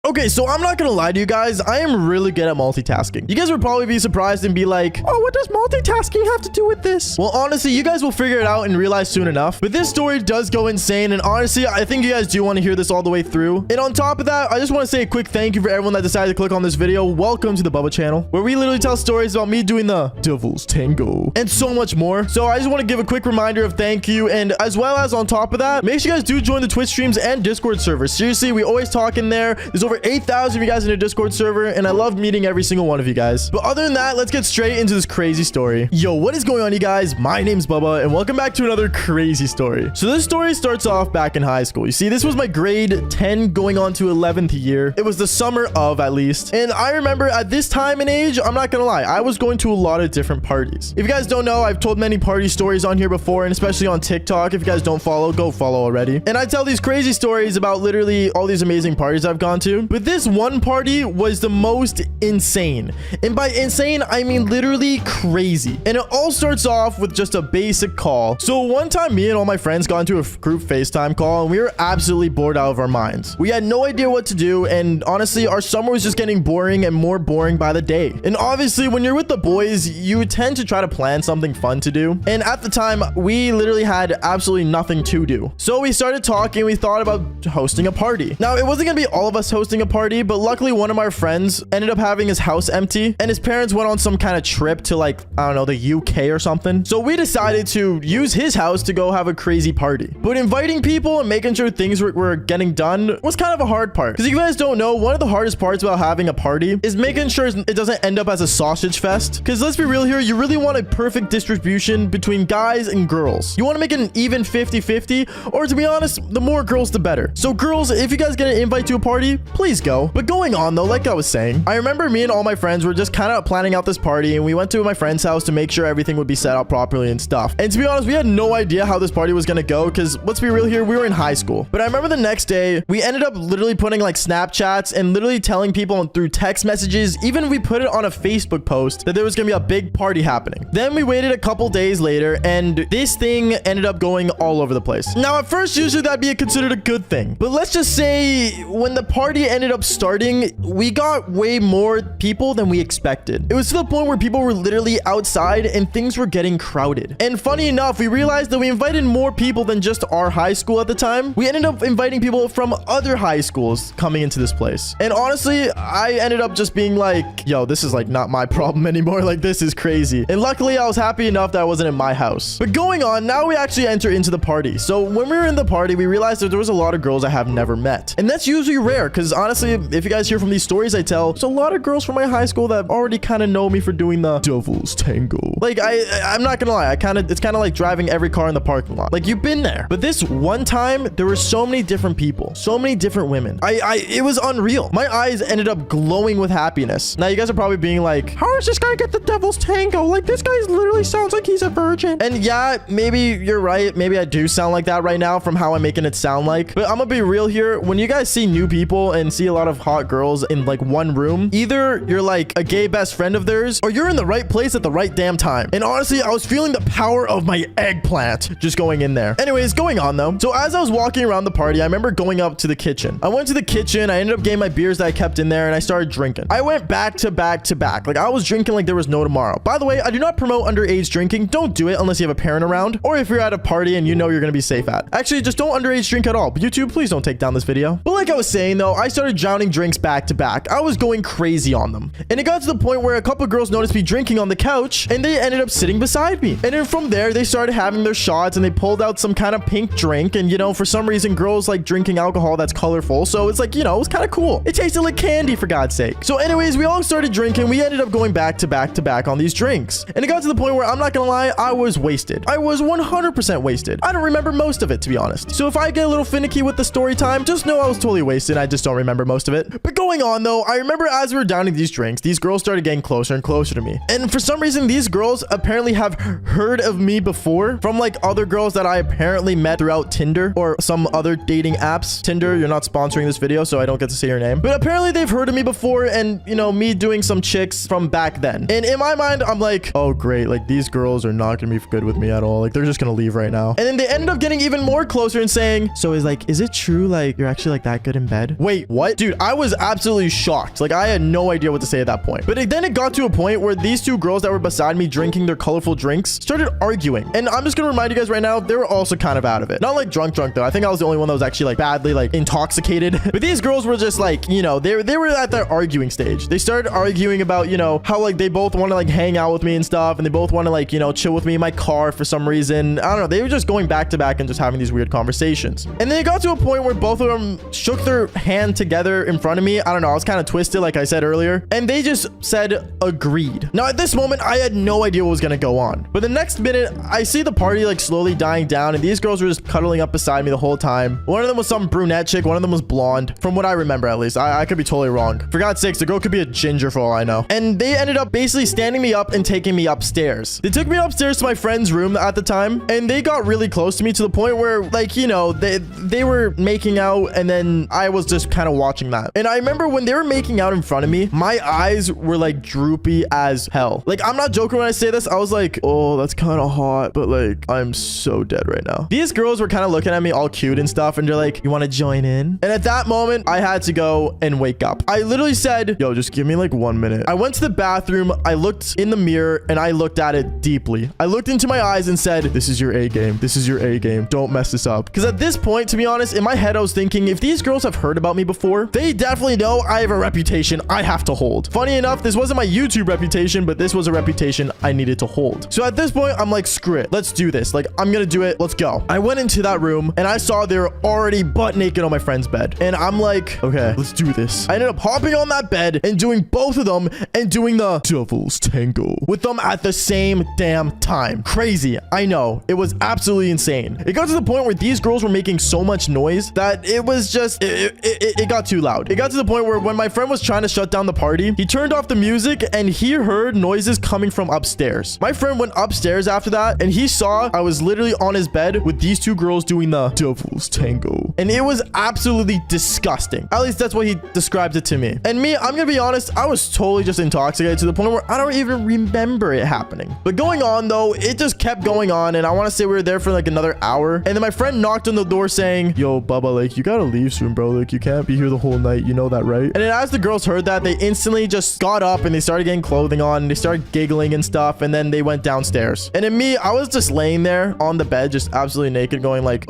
Okay, so I'm not gonna lie to you guys. I am really good at multitasking. You guys would probably be surprised and be like, oh, what does multitasking have to do with this? Well, honestly, you guys will figure it out and realize soon enough. But this story does go insane. And honestly, I think you guys do want to hear this all the way through. And on top of that, I just want to say a quick thank you for everyone that decided to click on this video. Welcome to the Bubba channel, where we literally tell stories about me doing the Devil's Tango and so much more. So I just want to give a quick reminder of thank you. And as well as on top of that, make sure you guys do join the Twitch streams and Discord server. Seriously, we always talk in there. There's over 8,000 of you guys in the Discord server, and I love meeting every single one of you guys. But other than that, let's get straight into this crazy story. Yo, what is going on, you guys? My name's Bubba, and welcome back to another crazy story. So this story starts off back in high school. You see, this was my grade 10 going on to 11th year. It was the summer of, at least. And I remember at this time and age, I'm not gonna lie, I was going to a lot of different parties. If you guys don't know, I've told many party stories on here before, and especially on TikTok. If you guys don't follow, go follow already. And I tell these crazy stories about literally all these amazing parties I've gone to. But this one party was the most insane. And by insane, I mean literally crazy. And it all starts off with just a basic call. So one time, me and all my friends got into a group FaceTime call, and we were absolutely bored out of our minds. We had no idea what to do, and honestly, our summer was just getting boring and more boring by the day. And obviously, when you're with the boys, you tend to try to plan something fun to do. And at the time, we literally had absolutely nothing to do. So we started talking. We thought about hosting a party. Now, it wasn't gonna be all of us hosting a party, but luckily one of our friends ended up having his house empty, and his parents went on some kind of trip to, like, I don't know, the UK or something. So we decided to use his house to go have a crazy party. But inviting people and making sure things were getting done was kind of a hard part. Because if you guys don't know, one of the hardest parts about having a party is making sure it doesn't end up as a sausage fest. Because let's be real here, you really want a perfect distribution between guys and girls. You want to make it an even 50-50, or to be honest, the more girls, the better. So girls, if you guys get an invite to a party, please go. But going on though, like I was saying, I remember me and all my friends were just kind of planning out this party, and we went to my friend's house to make sure everything would be set up properly and stuff. And to be honest, we had no idea how this party was going to go, because let's be real here, we were in high school. But I remember the next day, we ended up literally putting like Snapchats and literally telling people through text messages, even we put it on a Facebook post, that there was going to be a big party happening. Then we waited a couple days later, and this thing ended up going all over the place. Now, at first, usually that'd be considered a good thing. But let's just say when the party ended up starting, we got way more people than we expected. It was to the point where people were literally outside and things were getting crowded. And funny enough, we realized that we invited more people than just our high school at the time. We ended up inviting people from other high schools coming into this place. And honestly, I ended up just being like, yo, this is like not my problem anymore. Like, this is crazy. And luckily, I was happy enough that I wasn't in my house. But going on, now we actually enter into the party. So when we were in the party, we realized that there was a lot of girls I have never met. And that's usually rare, because honestly, if you guys hear from these stories I tell, there's a lot of girls from my high school that already kind of know me for doing the Devil's Tango. Like, I'm not gonna lie, it's kind of like driving every car in the parking lot. Like, you've been there. But this one time, there were so many different people, so many different women. It was unreal. My eyes ended up glowing with happiness. Now, you guys are probably being like, how does this guy get the Devil's Tango? Like, this guy literally sounds like he's a virgin. And yeah, maybe you're right. Maybe I do sound like that right now from how I'm making it sound like. But I'm gonna be real here. When you guys see new people and see a lot of hot girls in like one room, either you're like a gay best friend of theirs, or you're in the right place at the right damn time. And honestly, I was feeling the power of my eggplant just going in there. Anyways, going on though. So as I was walking around the party, I remember going up to the kitchen. I went to the kitchen. I ended up getting my beers that I kept in there, and I started drinking. I went back to back to back. Like, I was drinking like there was no tomorrow. By the way, I do not promote underage drinking. Don't do it unless you have a parent around, or if you're at a party and you know you're going to be safe at. Actually, just don't underage drink at all. But YouTube, please don't take down this video. But like I was saying though, I started drowning drinks back to back. I was going crazy on them. And it got to the point where a couple girls noticed me drinking on the couch, and they ended up sitting beside me. And then from there, they started having their shots, and they pulled out some kind of pink drink. And you know, for some reason, girls like drinking alcohol that's colorful. So it's like, you know, it was kind of cool. It tasted like candy, for God's sake. So anyways, we all started drinking. We ended up going back to back to back on these drinks. And it got to the point where, I'm not gonna lie, I was wasted. I was 100% wasted. I don't remember most of it, to be honest. So if I get a little finicky with the story time, just know I was totally wasted. I just don't remember most of it. But going on though, I remember as we were downing these drinks, these girls started getting closer and closer to me. And for some reason, these girls apparently have heard of me before from like other girls that I apparently met throughout Tinder or some other dating apps. Tinder, you're not sponsoring this video, so I don't get to say your name. But apparently they've heard of me before, and you know, me doing some chicks from back then. And in my mind, I'm like, oh great, like these girls are not gonna be good with me at all. Like, they're just gonna leave right now. And then they ended up getting even more closer and saying, so is it true, like, you're actually like that good in bed? Wait, what? Dude, I was absolutely shocked. Like, I had no idea what to say at that point. But then it got to a point where these two girls that were beside me drinking their colorful drinks started arguing. And I'm just gonna remind you guys right now, they were also kind of out of it. Not like drunk though. I think I was the only one that was actually like badly like intoxicated. But these girls were just like, you know, they were at their arguing stage. They started arguing about, you know, how like they both want to like hang out with me and stuff, and they both want to like, you know, chill with me in my car for some reason. I don't know. They were just going back to back and just having these weird conversations. And then it got to a point where both of them shook their hand together in front of me. I don't know. I was kind of twisted, like I said earlier. And they just said agreed. Now at this moment, I had no idea what was going to go on. But the next minute, I see the party like slowly dying down, and these girls were just cuddling up beside me the whole time. One of them was some brunette chick. One of them was blonde, from what I remember at least. I could be totally wrong. For God's sakes, the girl could be a ginger for all I know. And they ended up basically standing me up and taking me upstairs. They took me upstairs to my friend's room at the time, and they got really close to me to the point where, like, you know, they were making out, and then I was just kind of watching that. And I remember when they were making out in front of me, my eyes were like droopy as hell. Like, I'm not joking when I say this. I was like, oh, that's kind of hot, but like, I'm so dead right now. These girls were kind of looking at me all cute and stuff, and they're like, you want to join in? And at that moment, I had to go and wake up. I literally said, yo, just give me like 1 minute. I went to the bathroom. I looked in the mirror and I looked at it deeply. I looked into my eyes and said, this is your A game. This is your A game. Don't mess this up. Because at this point, to be honest, in my head, I was thinking, if these girls have heard about me before, they definitely know I have a reputation I have to hold. Funny enough, this wasn't my YouTube reputation, but this was a reputation I needed to hold. So at this point, I'm like, screw it. Let's do this. Like, I'm gonna do it. Let's go. I went into that room and I saw they were already butt naked on my friend's bed. And I'm like, okay, let's do this. I ended up hopping on that bed and doing both of them and doing the devil's tango with them at the same damn time. Crazy. I know. It was absolutely insane. It got to the point where these girls were making so much noise that it was just, it got too loud. It got to the point where when my friend was trying to shut down the party, he turned off the music and he heard noises coming from upstairs. My friend went upstairs after that and he saw I was literally on his bed with these two girls doing the devil's tango. And it was absolutely disgusting. At least that's what he described it to me. And me, I'm gonna be honest, I was totally just intoxicated to the point where I don't even remember it happening. But going on though, it just kept going on, and I want to say we were there for like another hour. And then my friend knocked on the door saying, yo, Bubba, like, you gotta leave soon, bro. Like, you can't be here the whole night. You know that, right? And then as the girls heard that, they instantly just got up and they started getting clothing on and they started giggling and stuff. And then they went downstairs. And in me, I was just laying there on the bed, just absolutely naked, going like,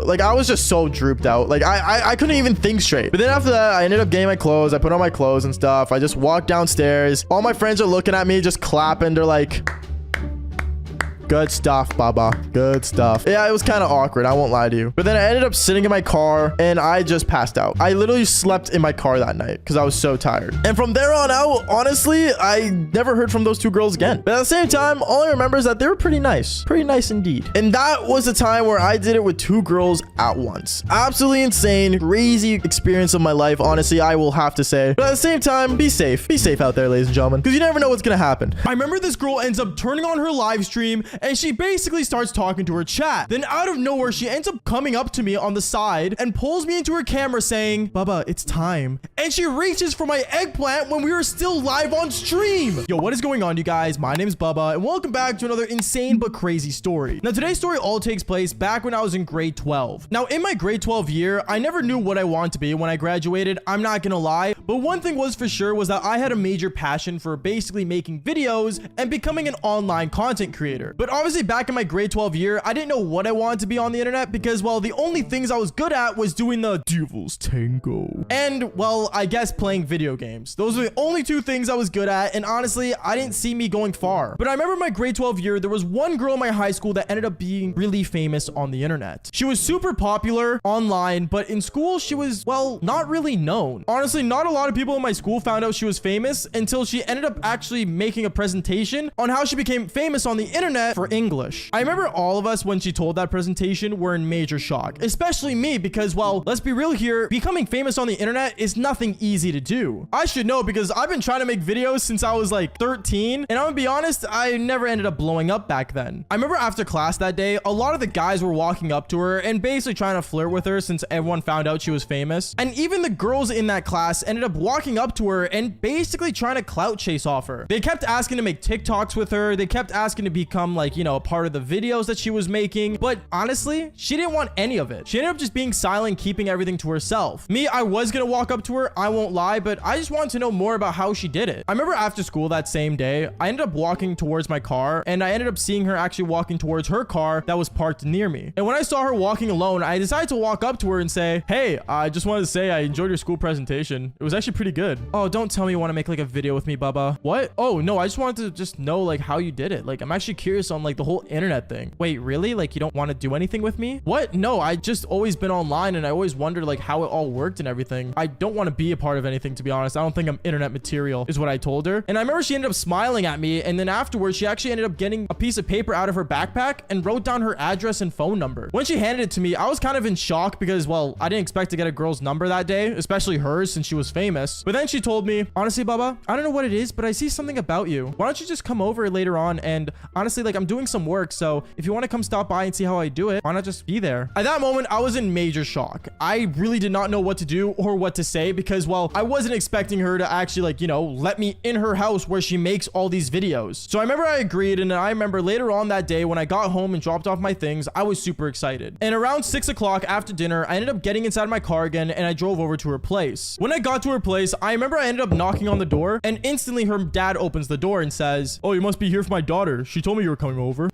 like, I was just so drooped out. Like, I couldn't even think straight. But then after that, I ended up getting my clothes. I put on my clothes and stuff. I just walked downstairs. All my friends are looking at me, just clapping. They're like, good stuff, Baba. Good stuff. Yeah, it was kind of awkward. I won't lie to you. But then I ended up sitting in my car and I just passed out. I literally slept in my car that night because I was so tired. And from there on out, honestly, I never heard from those two girls again. But at the same time, all I remember is that they were pretty nice. Pretty nice indeed. And that was the time where I did it with two girls at once. Absolutely insane, crazy experience of my life, honestly, I will have to say. But at the same time, be safe. Be safe out there, ladies and gentlemen, because you never know what's going to happen. I remember this girl ends up turning on her live stream and she basically starts talking to her chat. Then out of nowhere, she ends up coming up to me on the side and pulls me into her camera saying, Bubba, it's time. And she reaches for my eggplant when we were still live on stream. Yo, what is going on, you guys? My name is Bubba and welcome back to another insane but crazy story. Now, today's story all takes place back when I was in grade 12. Now, in my grade 12 year, I never knew what I wanted to be when I graduated. I'm not gonna lie, but one thing was for sure was that I had a major passion for basically making videos and becoming an online content creator. But obviously, back in my grade 12 year, I didn't know what I wanted to be on the internet because, well, the only things I was good at was doing the devil's tango and, well, I guess playing video games. Those were the only two things I was good at, and honestly, I didn't see me going far. But I remember my grade 12 year, there was one girl in my high school that ended up being really famous on the internet. She was super popular online, but in school, she was, well, not really known. Honestly, not a lot of people in my school found out she was famous until she ended up actually making a presentation on how she became famous on the internet for English. I remember all of us when she told that presentation were in major shock, especially me because, well, let's be real here, becoming famous on the internet is nothing nothing easy to do. I should know because I've been trying to make videos since I was like 13, and I'm gonna be honest, I never ended up blowing up back then. I remember after class that day, a lot of the guys were walking up to her and basically trying to flirt with her since everyone found out she was famous. And even the girls in that class ended up walking up to her and basically trying to clout chase off her. They kept asking to make TikToks with her. They kept asking to become like, a part of the videos that she was making. But honestly, she didn't want any of it. She ended up just being silent, keeping everything to herself. Me, I was gonna walk up to her, I won't lie, but I just wanted to know more about how she did it. I remember after school that same day, I ended up walking towards my car, and I ended up seeing her actually walking towards her car that was parked near me. And when I saw her walking alone, I decided to walk up to her and say, hey, I just wanted to say I enjoyed your school presentation. It was actually pretty good. Oh, don't tell me you want to make like a video with me, Bubba. What? Oh, no, I just wanted to just know like how you did it. Like, I'm actually curious on like the whole internet thing. Wait, really? Like, you don't want to do anything with me? What? No, I just always been online and I always wondered like how it all worked and everything. I don't want to be a part of anything, to be honest. I don't think I'm internet material, is what I told her. And I remember she ended up smiling at me, and then afterwards she actually ended up getting a piece of paper out of her backpack and wrote down her address and phone number. When she handed it to me, I was kind of in shock because, well, I didn't expect to get a girl's number that day, especially hers since she was famous. But then she told me, honestly, Bubba, I don't know what it is, but I see something about you. Why don't you just come over later on? And honestly, like, I'm doing some work, so if you want to come stop by and see how I do it, why not just be there? At that moment, I was in major shock. I really did not know what to do or what to say because, well, I wasn't expecting her to actually, like, let me in her house where she makes all these videos. So I remember I agreed, and I remember later on that day when I got home and dropped off my things, I was super excited. And around 6 o'clock after dinner, I ended up getting inside my car again and I drove over to her place. When I got to her place, I remember I ended up knocking on the door, and instantly her dad opens the door and says, oh, you must be here for my daughter. She told me you were coming over.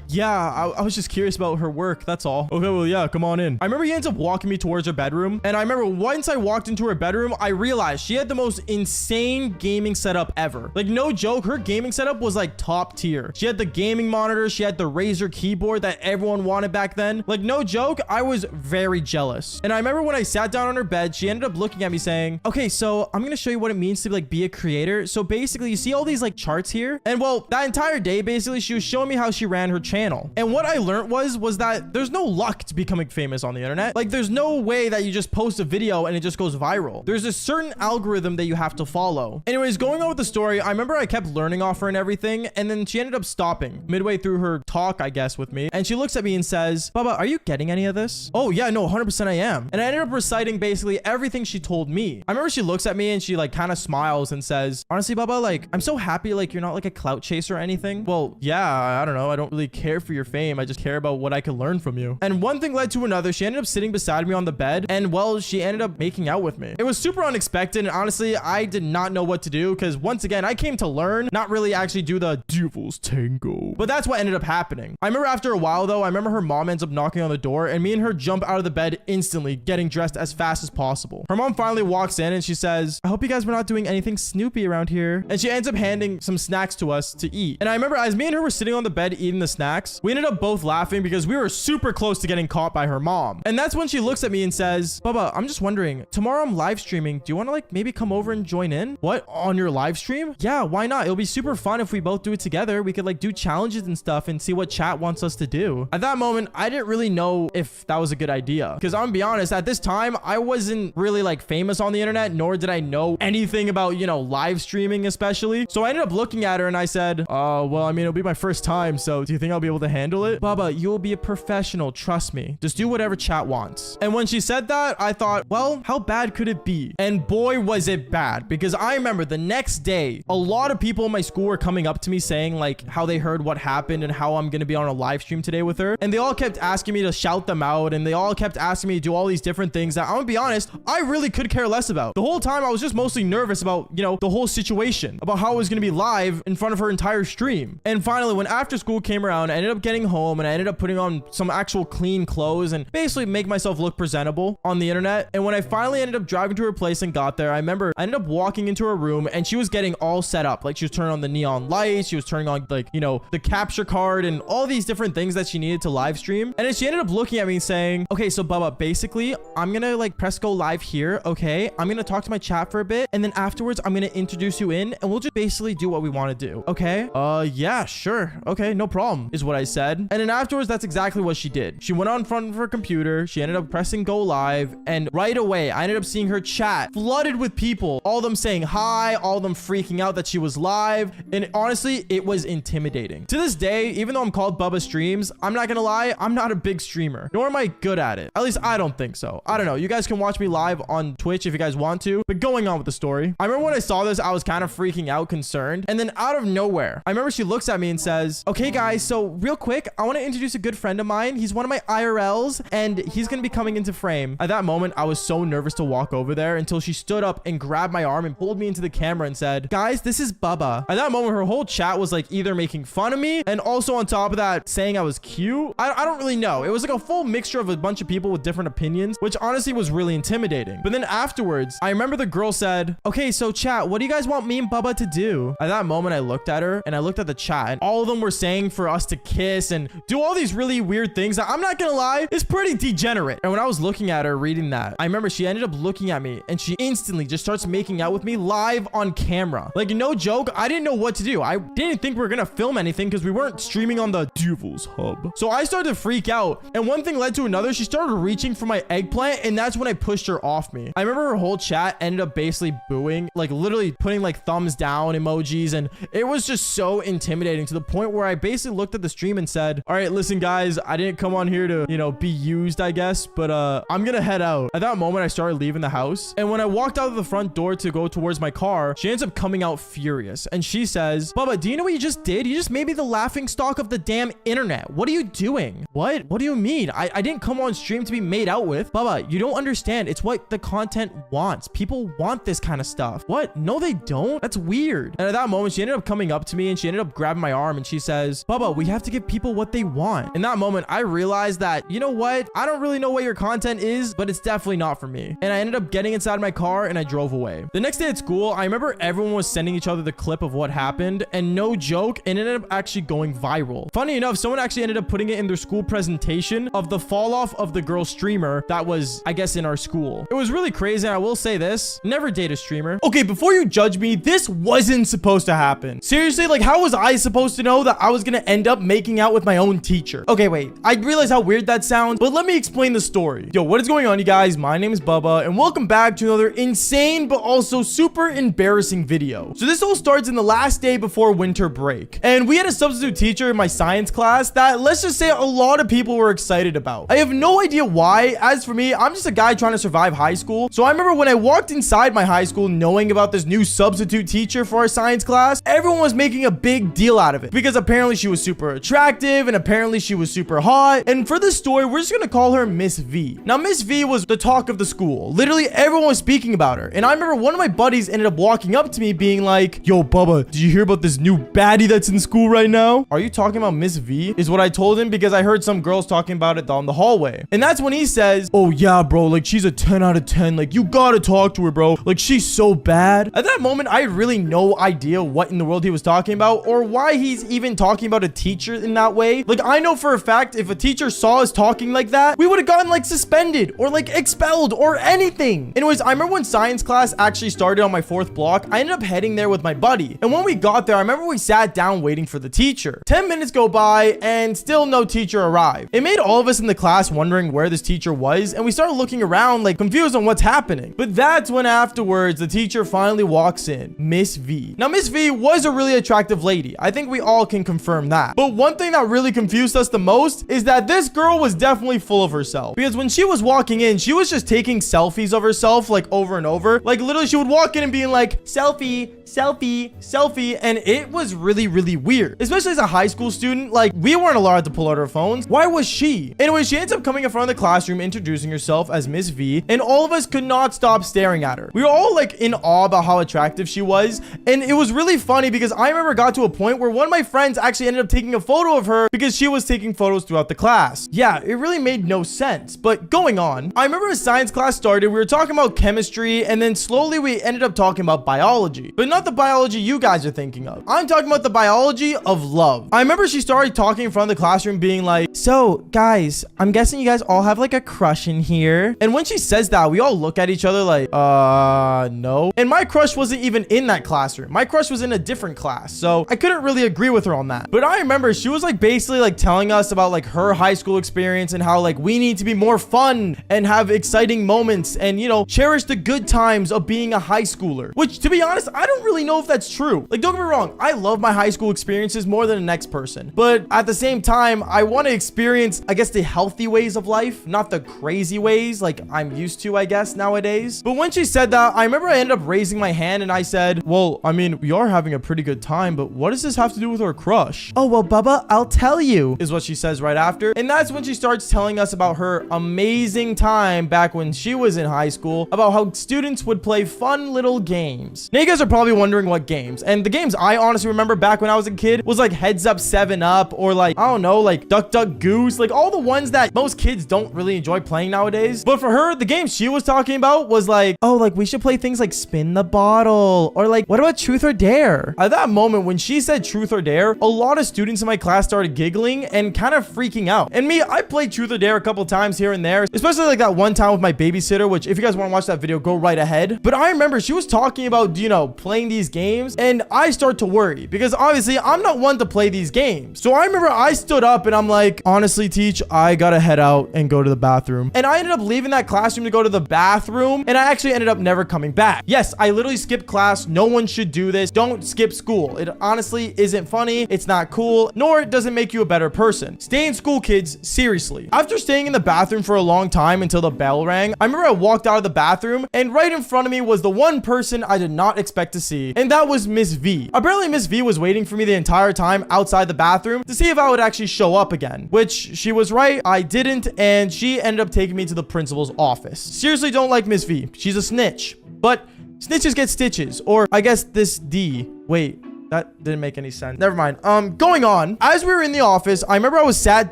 Yeah, I was just curious about her work. That's all. Okay, well, yeah, come on in. I remember he ends up walking me towards her bedroom, and I remember once I walked into her bedroom, I realized she had the most insane gaming setup ever. Like, no joke, her gaming setup was like top tier. She had the gaming monitor, she had the Razer keyboard that everyone wanted back then. Like, no joke, I was very jealous. And I remember when I sat down on her bed, she ended up looking at me saying, okay, so I'm gonna show you what it means to like be a creator. So basically, you see all these like charts here? And well, that entire day, basically, she was showing me how she ran her channel. And what I learned was that there's no luck to becoming famous on the internet. Like, there's no way that you just post a video and it just goes viral. There's a certain algorithm that you have to follow. Anyways, going on with the story, I remember I kept learning off her and everything, and then she ended up stopping midway through her talk, I guess, with me. And she looks at me and says, Bubba, are you getting any of this? Oh, yeah, no, 100% I am. And I ended up reciting basically everything she told me. I remember she looks at me and she like kind of smiles and says, honestly, Bubba, like, I'm so happy like you're not like a clout chaser or anything. Well, yeah, I don't know. I don't really care for your fame. I just care about what I can learn from you. And one thing led to another. She ended up sitting beside me on the bed, and well, she ended up making out with me. It was super unexpected, and honestly, I did not know what to do because once again, I came to learn, not really actually do the devil's tango. But that's what ended up happening. I remember after a while though, I remember her mom ends up knocking on the door, and me and her jump out of the bed instantly, getting dressed as fast as possible. Her mom finally walks in and she says, I hope you guys were not doing anything snoopy around here. And she ends up handing some snacks to us to eat. And I remember as me and her were sitting on the bed eating the snacks, we ended up both laughing because we were super close to getting caught by her mom. And that's when she looks at me and says, Bubba, I'm just wondering, tomorrow I'm live streaming. Do you want to like maybe come over and join in? What? On your live stream? Yeah, why not? It'll be super fun if we both do it together. We could like do challenges and stuff and see what chat wants us to do. At that moment, I didn't really know if that was a good idea. Because I'm gonna be honest, at this time, I wasn't really like famous on the internet, nor did I know anything about, live streaming especially. So I ended up looking at her and I said, well, I mean, it'll be my first time. So do you think I'll be able to handle it? Bubba, you'll be a professional. Trust me. Just do whatever chat wants. And when she said that, I thought, well, how bad could it be? And boy, was it bad, because I remember the next day, a lot of people in my school were coming up to me saying like how they heard what happened and how I'm going to be on a live stream today with her. And they all kept asking me to shout them out, and they all kept asking me to do all these different things that I'm gonna be honest, I really could care less about. The whole time I was just mostly nervous about, the whole situation, about how I was going to be live in front of her entire stream. And finally, when after school came around, I ended up getting home and I ended up putting on some actual clean clothes and basically make myself look presentable on the internet. And when I finally ended up driving to her place and got there, I remember I ended up walking into her room and she was getting all set up. Like, she was turning on the neon lights, she was turning on like, the capture card and all these different things that she needed to live stream. And then she ended up looking at me and saying, okay, so Bubba, basically I'm gonna like press go live here. Okay, I'm gonna talk to my chat for a bit, and then afterwards I'm gonna introduce you in and we'll just basically do what we want to do. Okay, yeah, sure, okay, no problem, is what I said. And then afterwards, that's exactly what she did. She went on front of her computer, she ended up pressing go live, and right away I ended up seeing her chat flooded with people, all of them saying hi, all of them freaking out that she was live. And honestly, it was intimidating. To this day, even though I'm called Bubba Streams, I'm not gonna lie, I'm not a big streamer, nor am I good at it. At least I don't think so. I don't know. You guys can watch me live on Twitch if you guys want to, but going on with the story. I remember when I saw this, I was kind of freaking out, concerned. And then out of nowhere, I remember she looks at me and says, okay guys, so real quick, I want to introduce a good friend of mine. He's one of my IRLs and he's going to be coming into frame. At that moment, I was so nervous to walk over there until she stood up and grabbed my arm and pulled me into the camera and said, guys, this is Bubba. At that moment, her whole chat was like either making fun of me and also on top of that saying I was cute. I don't really know. It was like a full mixture of a bunch of people with different opinions, which honestly was really intimidating. But then afterwards, I remember the girl said, okay, so chat, what do you guys want me and Bubba to do? At that moment, I looked at her and I looked at the chat and all of them were saying for us to kiss and do all these really weird things that I'm not gonna lie, is pretty degenerate. And when I was looking at her reading that, I remember she ended up looking at me and she instantly just starts making out with me live on camera. Like, no joke, I didn't know what to do. I didn't think we were gonna film anything because we weren't streaming on the Devil's Hub. So I started to freak out and one thing led to another. She started reaching for my eggplant and that's when I pushed her off me. I remember her whole chat ended up basically booing, like literally putting like thumbs down emojis, and it was just so intimidating to the point where I basically looked at the stream and said, all right, listen guys, I didn't come on here to, you know, be used, I guess, but I'm gonna head out. At that moment, I started leaving the house, and when I walked out of the front door to go towards my car, she ends up coming out furious, and she says, Bubba, do you know what you just did? You just made me the laughing stock of the damn internet. What are you doing? What do you mean? I didn't come on stream to be made out with. Bubba, you don't understand. It's what the content wants. People want this kind of stuff. What? No, they don't. That's weird. And at that moment, she ended up coming up to me and she ended up grabbing my arm and she says, Bubba, we have to give people what they want. In that moment, I realized that, you know what? I don't really know what your content is, but it's definitely not for me. And I ended up getting inside my car and I drove away. The next day at school, I remember everyone was sending each other the clip of what happened, and no joke, it ended up actually going viral. Funny enough, someone actually ended up putting it in their school presentation of the fall off of the girl streamer that was, I guess, in our school. It was really crazy. And I will say this, never date a streamer. Okay, before you judge me, this wasn't supposed to happen. Seriously, like how was I supposed to know that I was gonna end up making out with my own teacher? Okay, wait, I realize how weird that sounds, but let me explain the story. Yo, what is going on, you guys? My name is Bubba and welcome back to another insane but also super embarrassing video. So this all starts in the last day before winter break, and we had a substitute teacher in my science class that, let's just say, a lot of people were excited about. I have no idea why. As for me, I'm just a guy trying to survive high school. So I remember when I walked inside my high school knowing about this new substitute teacher for our science class, everyone was making a big deal out of it because apparently she was super attractive and apparently she was super hot. And for this story, we're just gonna call her Miss V. Now, Miss V was the talk of the school. Literally everyone was speaking about her. And I remember one of my buddies ended up walking up to me being like, yo, Bubba, did you hear about this new baddie that's in school right now? Are you talking about Miss V? Is what I told him because I heard some girls talking about it down the hallway. And that's when he says, oh yeah, bro, like she's a 10 out of 10. Like you gotta talk to her, bro. Like she's so bad. At that moment, I had really no idea what in the world he was talking about or why he's even talking about a teacher in that way. Like I know for a fact if a teacher saw us talking like that, we would have gotten like suspended or like expelled or anything. Anyways, I remember when science class actually started on my 4th block, I ended up heading there with my buddy. And when we got there, I remember we sat down waiting for the teacher. 10 minutes go by and still no teacher arrived. It made all of us in the class wondering where this teacher was, and we started looking around like confused on what's happening. But that's when afterwards the teacher finally walks in, Miss V. Now Miss V was a really attractive lady. I think we all can confirm that. But one thing that really confused us the most is that this girl was definitely full of herself, because when she was walking in, she was just taking selfies of herself like over and over. Like literally she would walk in and being like, selfie, selfie, selfie, and it was really weird, especially as a high school student. Like we weren't allowed to pull out our phones. Why was she? Anyway, she ends up coming in front of the classroom introducing herself as Miss V, and all of us could not stop staring at her. We were all like in awe about how attractive she was, and it was really funny because I remember got to a point where one of my friends actually ended up taking a photo of her because she was taking photos throughout the class. Yeah, it really made no sense, but going on, I remember as science class started, we were talking about chemistry, and then slowly we ended up talking about biology, but not the biology you guys are thinking of. I'm talking about the biology of love. I remember she started talking in front of the classroom being like, so guys, I'm guessing you guys all have like a crush in here. And when she says that, we all look at each other like, no. And my crush wasn't even in that classroom. My crush was in a different class, so I couldn't really agree with her on that. But I remember she was like basically like telling us about like her high school experience and how like we need to be more fun and have exciting moments and, you know, cherish the good times of being a high schooler. Which, to be honest, I don't really know if that's true. Like, don't get me wrong, I love my high school experiences more than the next person. But at the same time, I want to experience, I guess, the healthy ways of life, not the crazy ways like I'm used to, I guess, nowadays. But when she said that, I remember I ended up raising my hand and I said, well, I mean, we are having a pretty good time, but what does this have to do with our crush? Oh, well, Bubba, I'll tell you, is what she says right after. And that's when she starts telling us about her amazing time back when she was in high school, about how students would play fun little games. Now, you guys are probably wondering what games. And the games I honestly remember back when I was a kid was like Heads Up 7 Up, or like, I don't know, like Duck Duck Goose, like all the ones that most kids don't really enjoy playing nowadays. But for her, the game she was talking about was like, oh, like we should play things like Spin the Bottle, or like, what about Truth or Dare? At that moment, when she said Truth or Dare, a lot of students in my class started giggling and kind of freaking out. And me, I played Truth or Dare a couple times here and there, especially like that one time with my babysitter, which if you guys want to watch that video, go right ahead. But I remember she was talking about, you know, playing these games, and I start to worry because obviously I'm not one to play these games. So I remember I stood up and I'm like, honestly, teach, I gotta head out and go to the bathroom. And I ended up leaving that classroom to go to the bathroom, and I actually ended up never coming back. Yes, I literally skipped class. No one should do this. Don't skip school. It honestly isn't funny. It's not cool, nor does it make you a better person. Stay in school, kids. Seriously. After staying in the bathroom for a long time until the bell rang, I remember I walked out of the bathroom, and right in front of me was the one person I did not expect to see, and that was Miss V. Apparently, Miss V was waiting for me the entire time outside the bathroom to see if I would actually show up again, which she was right. I didn't, and she ended up taking me to the principal's office. Seriously, don't like Miss V. She's a snitch, but snitches get stitches, or I guess this D. Wait. That didn't make any sense. Never mind. Going on. As we were in the office, I remember I was sat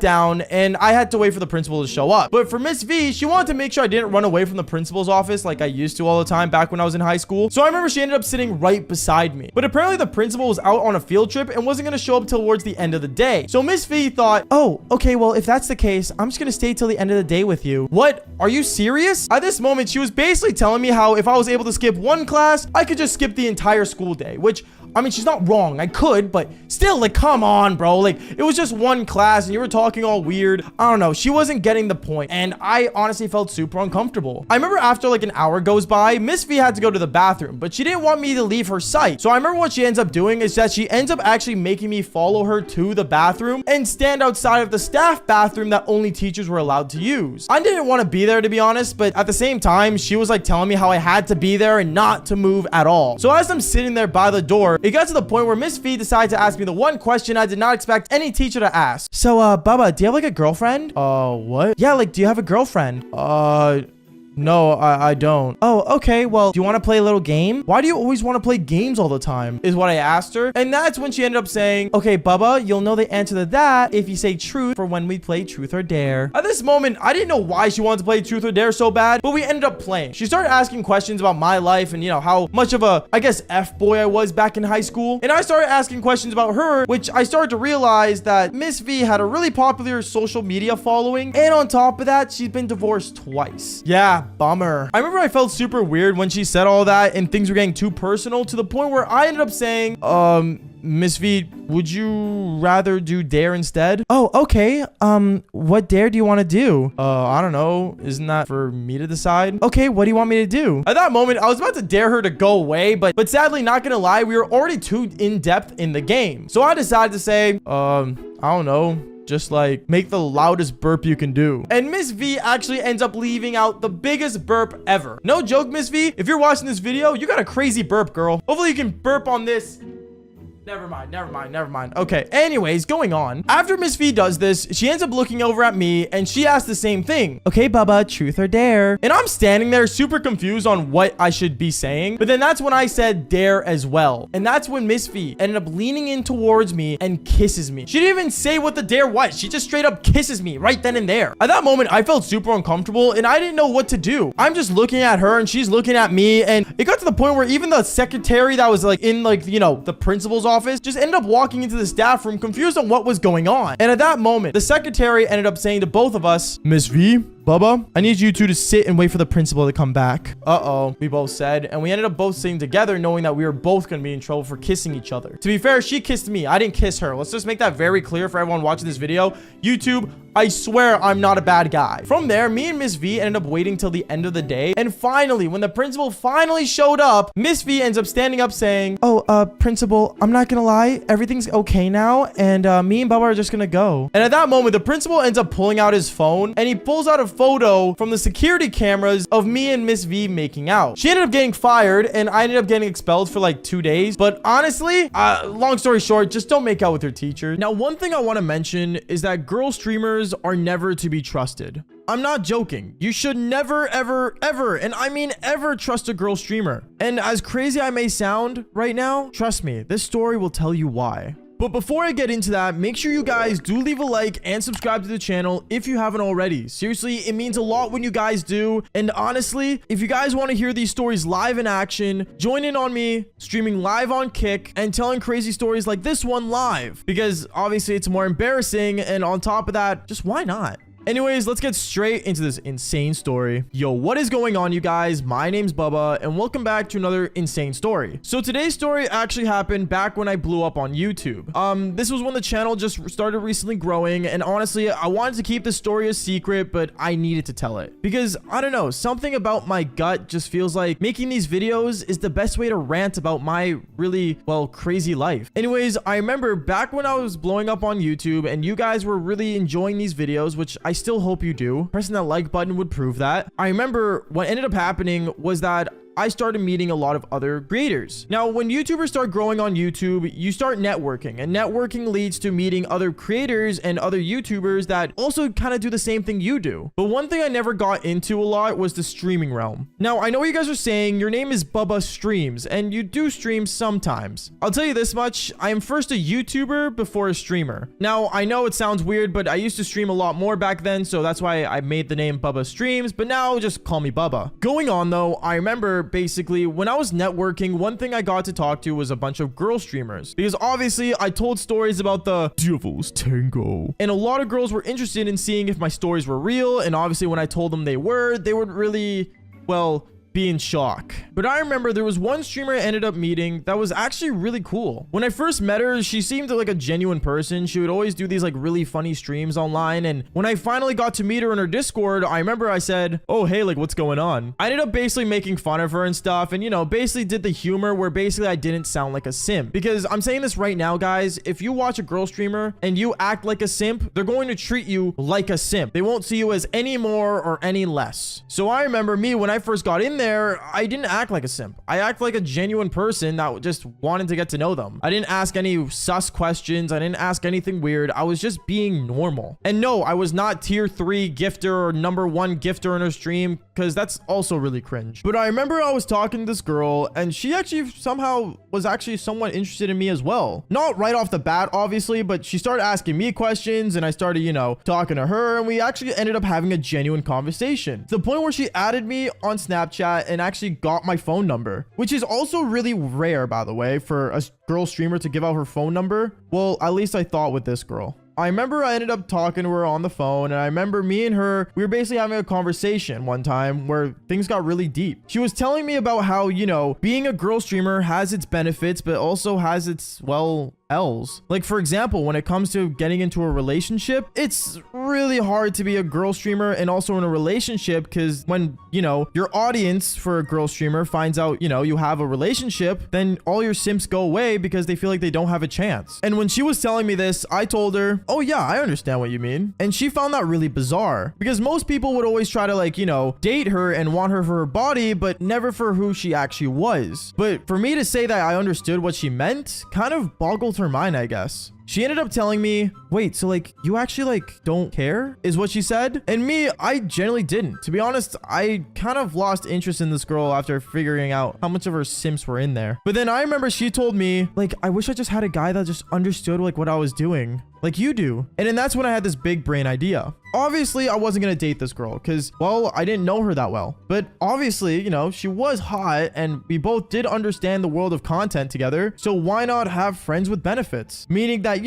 down and I had to wait for the principal to show up. But for Miss V, she wanted to make sure I didn't run away from the principal's office like I used to all the time back when I was in high school. So I remember she ended up sitting right beside me. But apparently the principal was out on a field trip and wasn't going to show up towards the end of the day. So Miss V thought, oh, okay, well, if that's the case, I'm just going to stay till the end of the day with you. What? Are you serious? At this moment, she was basically telling me how if I was able to skip one class, I could just skip the entire school day, which, I mean, she's not wrong. I could, but still, like, come on, bro. Like, it was just one class and you were talking all weird. I don't know. She wasn't getting the point. And I honestly felt super uncomfortable. I remember after like an hour goes by, Miss V had to go to the bathroom, but she didn't want me to leave her sight. So I remember what she ends up doing is that she ends up actually making me follow her to the bathroom and stand outside of the staff bathroom that only teachers were allowed to use. I didn't want to be there, to be honest, but at the same time, she was like telling me how I had to be there and not to move at all. So as I'm sitting there by the door, it got to the point where Miss V decided to ask me the one question I did not expect any teacher to ask. So, Bubba, do you have like a girlfriend? What? Yeah, like, do you have a girlfriend? No, I don't. Oh, okay. Well, do you want to play a little game? Why do you always want to play games all the time? Is what I asked her. And that's when she ended up saying, okay, Bubba, you'll know the answer to that if you say truth for when we play Truth or Dare. At this moment, I didn't know why she wanted to play Truth or Dare so bad, but we ended up playing. She started asking questions about my life and, you know, how much of a, I guess, F-boy I was back in high school. And I started asking questions about her, which I started to realize that Miss V had a really popular social media following. And on top of that, she's been divorced twice. Yeah. Bummer. I remember I felt super weird when she said all that and things were getting too personal to the point where I ended up saying, Miss V, would you rather do Dare instead? Oh, okay. What Dare do you want to do? I don't know. Isn't that for me to decide? Okay, what do you want me to do? At that moment, I was about to dare her to go away, but sadly, not gonna lie, we were already too in-depth in the game. So I decided to say, I don't know. Just like make the loudest burp you can do. And Miss V actually ends up leaving out the biggest burp ever. No joke, Miss V. If you're watching this video, you got a crazy burp, girl. Hopefully you can burp on this. Never mind. Okay, anyways, going on. After Miss V does this, she ends up looking over at me and she asks the same thing. Okay, Bubba, truth or dare? And I'm standing there super confused on what I should be saying. But then that's when I said dare as well. And that's when Miss V ended up leaning in towards me and kisses me. She didn't even say what the dare was. She just straight up kisses me right then and there. At that moment, I felt super uncomfortable and I didn't know what to do. I'm just looking at her and she's looking at me, and it got to the point where even the secretary that was like in like, you know, the principal's office just ended up walking into the staff room confused on what was going on. And at that moment, the secretary ended up saying to both of us, Miss V, Bubba, I need you two to sit and wait for the principal to come back. Uh-oh, we both said, and we ended up both sitting together knowing that we were both going to be in trouble for kissing each other. To be fair, she kissed me. I didn't kiss her. Let's just make that very clear for everyone watching this video. YouTube, I swear I'm not a bad guy. From there, me and Miss V ended up waiting till the end of the day. And finally, when the principal finally showed up, Miss V ends up standing up saying, oh, principal, I'm not gonna lie. Everything's okay now. And me and Bubba are just gonna go. And at that moment, the principal ends up pulling out his phone and he pulls out a photo from the security cameras of me and Miss V making out. She ended up getting fired and I ended up getting expelled for like 2 days. But honestly, long story short, just don't make out with your teacher. Now, one thing I want to mention is that girl streamers are never to be trusted. I'm not joking. You should never, ever, ever, and I mean ever, trust a girl streamer. And as crazy I may sound right now, trust me, this story will tell you why. But before I get into that, make sure you guys do leave a like and subscribe to the channel if you haven't already. Seriously, it means a lot when you guys do. And honestly, if you guys want to hear these stories live in action, join in on me streaming live on Kick and telling crazy stories like this one live. Because obviously it's more embarrassing, and on top of that, just why not? Anyways, let's get straight into this insane story. Yo, what is going on, you guys? My name's Bubba, and welcome back to another insane story. So today's story actually happened back when I blew up on YouTube. This was when the channel just started recently growing, and honestly, I wanted to keep the story a secret, but I needed to tell it. Because, I don't know, something about my gut just feels like making these videos is the best way to rant about my really, well, crazy life. Anyways, I remember back when I was blowing up on YouTube, and you guys were really enjoying these videos, which I still hope you do. Pressing that like button would prove that. I remember what ended up happening was that I started meeting a lot of other creators. Now, when YouTubers start growing on YouTube, you start networking, and networking leads to meeting other creators and other YouTubers that also kind of do the same thing you do. But one thing I never got into a lot was the streaming realm. Now, I know what you guys are saying, your name is Bubba Streams, and you do stream sometimes. I'll tell you this much, I am first a YouTuber before a streamer. Now, I know it sounds weird, but I used to stream a lot more back then, so that's why I made the name Bubba Streams, but now just call me Bubba. Going on though, I remember basically when I was networking, one thing I got to talk to was a bunch of girl streamers, because obviously I told stories about the Devil's Tango, and a lot of girls were interested in seeing if my stories were real. And obviously when I told them they would really, well, be in shock. But I remember there was one streamer I ended up meeting that was actually really cool. When I first met her, she seemed like a genuine person. She would always do these like really funny streams online. And when I finally got to meet her in her Discord, I remember I said, oh, hey, like what's going on? I ended up basically making fun of her and stuff. And, you know, basically did the humor where basically I didn't sound like a simp. Because I'm saying this right now, guys, if you watch a girl streamer and you act like a simp, they're going to treat you like a simp. They won't see you as any more or any less. So I remember me when I first got in there, I didn't act like a simp. I act like a genuine person that just wanted to get to know them. I didn't ask any sus questions. I didn't ask anything weird. I was just being normal. And no, I was not tier 3 gifter or #1 gifter in her stream, because that's also really cringe. But I remember I was talking to this girl, and she actually somehow was actually somewhat interested in me as well. Not right off the bat, obviously, but she started asking me questions, and I started, you know, talking to her, and we actually ended up having a genuine conversation. To the point where she added me on Snapchat and actually got my phone number, which is also really rare, by the way, for a girl streamer to give out her phone number. Well, at least I thought with this girl. I remember I ended up talking to her on the phone, and I remember me and her, we were basically having a conversation one time where things got really deep. She was telling me about how, you know, being a girl streamer has its benefits, but also has its, well, L's. Like, for example, when it comes to getting into a relationship, it's really hard to be a girl streamer and also in a relationship, because when, you know, your audience for a girl streamer finds out, you know, you have a relationship, then all your simps go away because they feel like they don't have a chance. And when she was telling me this, I told her, oh yeah, I understand what you mean. And she found that really bizarre, because most people would always try to, like, you know, date her and want her for her body, but never for who she actually was. But for me to say that I understood what she meant kind of boggled her mind, I guess. She ended up telling me, wait, so like you actually like don't care is what she said. And me, I generally didn't. To be honest, I kind of lost interest in this girl after figuring out how much of her simps were in there. But then I remember she told me, like, I wish I just had a guy that just understood like what I was doing, like you do. And then that's when I had this big brain idea. Obviously, I wasn't going to date this girl because, well, I didn't know her that well. But obviously, you know, she was hot and we both did understand the world of content together. So why not have friends with benefits? Meaning that,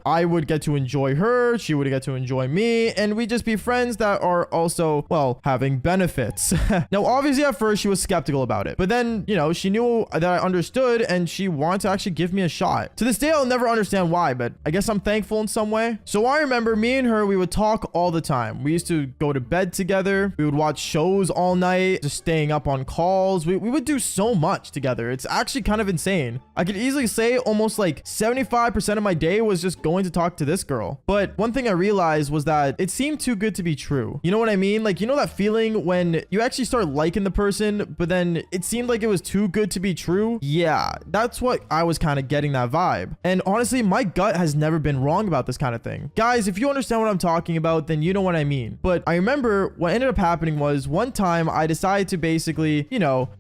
I would get to enjoy her, she would get to enjoy me, and we'd just be friends that are also, well, having benefits. Now, obviously at first she was skeptical about it, but then, she knew that I understood and she wanted to actually give me a shot. To this day, I'll never understand why, but I guess I'm thankful in some way. So I remember me and her, we would talk all the time. We used to go to bed together. We would watch shows all night, just staying up on calls. We would do so much together. It's actually kind of insane. I could easily say almost like 75% of my day was just going to talk to this girl. But one thing I realized was that it seemed too good to be true. You know what I mean? Like, that feeling when you actually start liking the person, but then it seemed like it was too good to be true? Yeah, that's what I was kind of getting that vibe. And honestly, my gut has never been wrong about this kind of thing. Guys, if you understand what I'm talking about, then you know what I mean. But I remember what ended up happening was one time I decided to basically,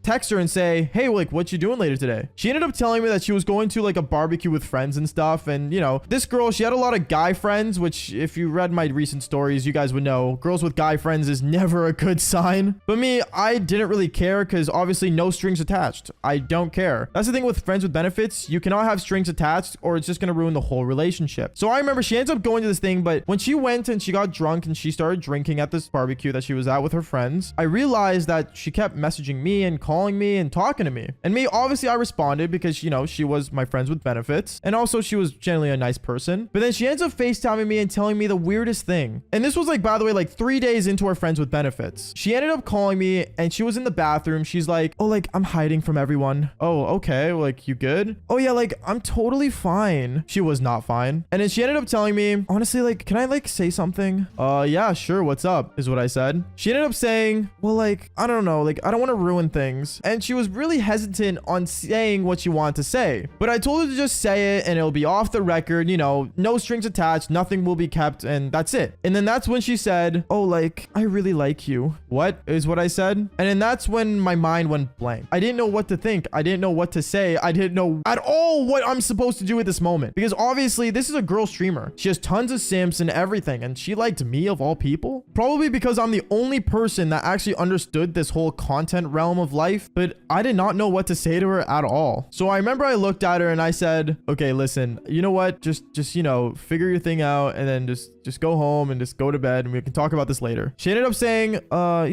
text her and say, hey, like, what you doing later today? She ended up telling me that she was going to like a barbecue with friends and stuff. And, this girl, she had a lot of guy friends, which if you read my recent stories, you guys would know girls with guy friends is never a good sign. But me, I didn't really care because obviously no strings attached. I don't care. That's the thing with friends with benefits. You cannot have strings attached or it's just going to ruin the whole relationship. So I remember she ends up going to this thing, but when she went and she got drunk and she started drinking at this barbecue that she was at with her friends, I realized that she kept messaging me and calling me and talking to me. And me, obviously I responded because, she was my friends with benefits. And also she was generally a nice person. But then she ends up FaceTiming me and telling me the weirdest thing. And this was like, by the way, like 3 days into our friends with benefits. She ended up calling me and she was in the bathroom. She's like, oh, like I'm hiding from everyone. Oh, okay. Like, you good? Oh yeah, like I'm totally fine. She was not fine. And then she ended up telling me, honestly, like, can I like say something? Yeah, sure. What's up? Is what I said. She ended up saying, well, like, I don't know. Like, I don't want to ruin things. And she was really hesitant on saying what she wanted to say. But I told her to just say it and it'll be off the record, no strings attached, nothing will be kept, and that's it. And then that's when she said, oh, like, I really like you. What is what I said? And then that's when my mind went blank. I didn't know what to think. I didn't know what to say. I didn't know at all what I'm supposed to do at this moment. Because obviously this is a girl streamer. She has tons of simps and everything. And she liked me of all people. Probably because I'm the only person that actually understood this whole content realm of life. But I did not know what to say to her at all. So I remember I looked at her and I said, okay, listen, you know what? Just figure your thing out and then just go home and just go to bed and we can talk about this later. She ended up saying, you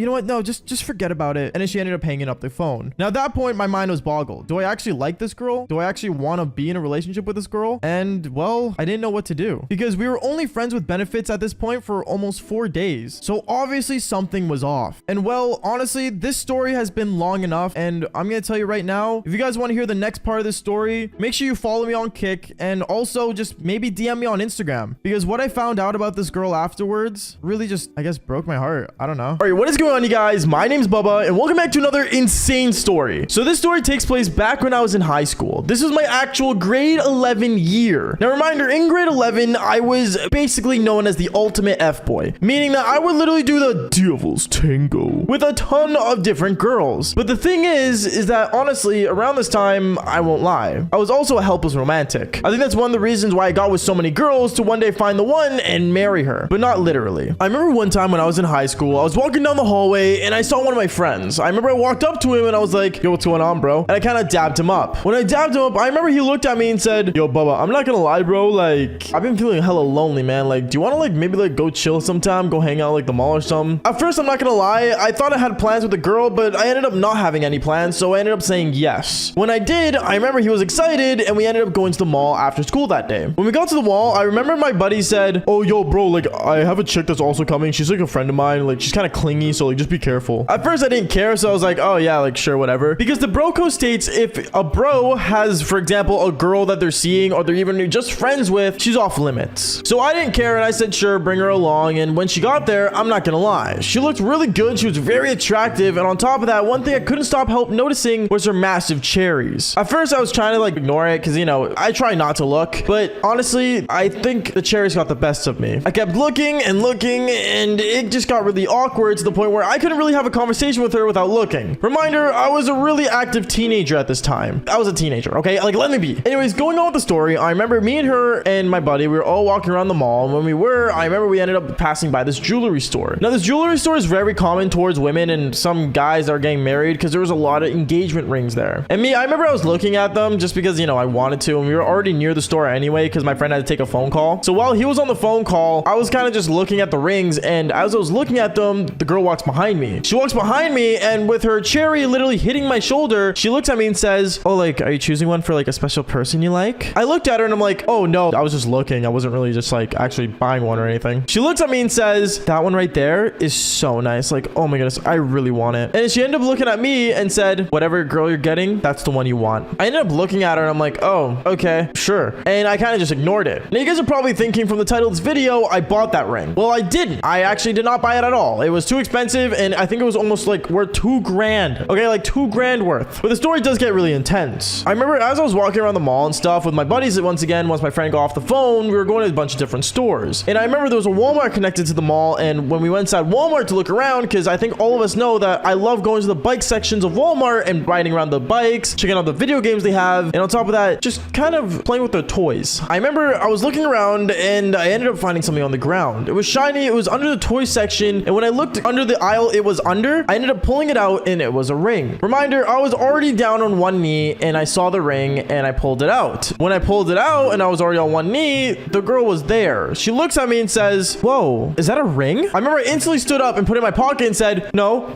know what? No, just forget about it. And then she ended up hanging up the phone. Now at that point, my mind was boggled. Do I actually like this girl? Do I actually want to be in a relationship with this girl? And well, I didn't know what to do because we were only friends with benefits at this point for almost 4 days. So obviously something was off. And well, honestly, this story has been long enough. And I'm going to tell you right now, if you guys want to hear the next part of this story, make sure you follow me on Kick and also just maybe DM me on Instagram because what I found out about this girl afterwards really just, I guess, broke my heart. I don't know. All right, what is going on, you guys? My name's Bubba and welcome back to another insane story. So this story takes place back when I was in high school. This was my actual grade 11 year. Now, reminder, in grade 11, I was basically known as the ultimate F-boy, meaning that I would literally do the devil's tango with a ton of different girls. But the thing is that honestly, around this time, I won't lie, I was also a helpless romantic. I think that's one of the reasons why I got with so many girls to one day find the one and marry her, but not literally. I remember one time when I was in high school, I was walking down the hallway and I saw one of my friends. I remember I walked up to him and I was like, yo, what's going on, bro? And I kind of dabbed him up. When I dabbed him up, I remember he looked at me and said, yo, Bubba, I'm not gonna lie, bro. Like, I've been feeling hella lonely, man. Like, do you want to like maybe like go chill sometime, go hang out like the mall or something? At first, I'm not gonna lie, I thought I had plans with a girl, but I ended up not having any plans, so I ended up saying yes. When I did, I remember he was excited and we ended up going to the mall after school that day. When we got to the mall, I remember my buddy said, oh, yo, bro, like I have a chick that's also coming. She's like a friend of mine. Like, she's kind of clingy, so like just be careful. At first, I didn't care, so I was like, oh yeah, like sure, whatever. Because the bro code states if a bro has, for example, a girl that they're seeing or they're even just friends with, she's off limits. So I didn't care and I said, sure, bring her along. And when she got there, I'm not gonna lie, she looked really good. She was very attractive. And on top of that, one thing I couldn't stop help noticing was her massive cherries. At first, I was trying to like ignore it because, you know, I try not to look. But honestly, I think the cherries got the best of me. I kept looking and looking and it just got really awkward to the point where I couldn't really have a conversation with her without looking. Reminder, I was a really active teenager at this time. I was a teenager, okay? Like, let me be. Anyways, going on with the story, I remember me and her and my buddy, we were all walking around the mall. And when we were, I remember we ended up passing by this jewelry store. Now, this jewelry store is very common towards women and some guys that are getting married because there was a lot of engagement rings there. And me, I remember I was looking at them just because, you know, I wanted to, and we were already near the store anyway because my friend had to take a phone call. So while he was on the phone call, I was kind of just looking at the rings, and as I was looking at them, the girl walks behind me. She walks behind me, and with her cherry literally hitting my shoulder, she looks at me and says, oh, like, are you choosing one for like a special person you like? I looked at her and I'm like, oh no, I was just looking. I wasn't really just like actually buying one or anything. She looks at me and says, that one right there is so nice. Like, oh my goodness, I really want it. And she ended up looking at me and said, whatever girl you're getting, that's the one you want. I ended up looking at her and I'm like, oh, okay, sure. And I kind of just ignored it. Now you guys are probably thinking from the title of this video, I bought that ring. Well, I didn't. I actually did not buy it at all. It was too expensive, and I think it was almost like worth $2,000. Okay, like $2,000 worth. But the story does get really intense. I remember as I was walking around the mall and stuff with my buddies, once my friend got off the phone, we were going to a bunch of different stores. And I remember there was a Walmart connected to the mall, and when we went inside Walmart to look around, because I think all of us know that I love going to the bike sections of Walmart and riding around the bikes, checking out the video games they have, and on top of that, just kind of playing with their toys. I remember I was looking around and I ended up finding something on the ground. It was shiny, it was under the toy section, and when I looked under the aisle it was under, I ended up pulling it out and it was a ring. Reminder, I was already down on one knee and I saw the ring and I pulled it out. When I pulled it out and I was already on one knee, the girl was there. She looks at me and says, whoa, is that a ring? I remember I instantly stood up and put it in my pocket and said, no,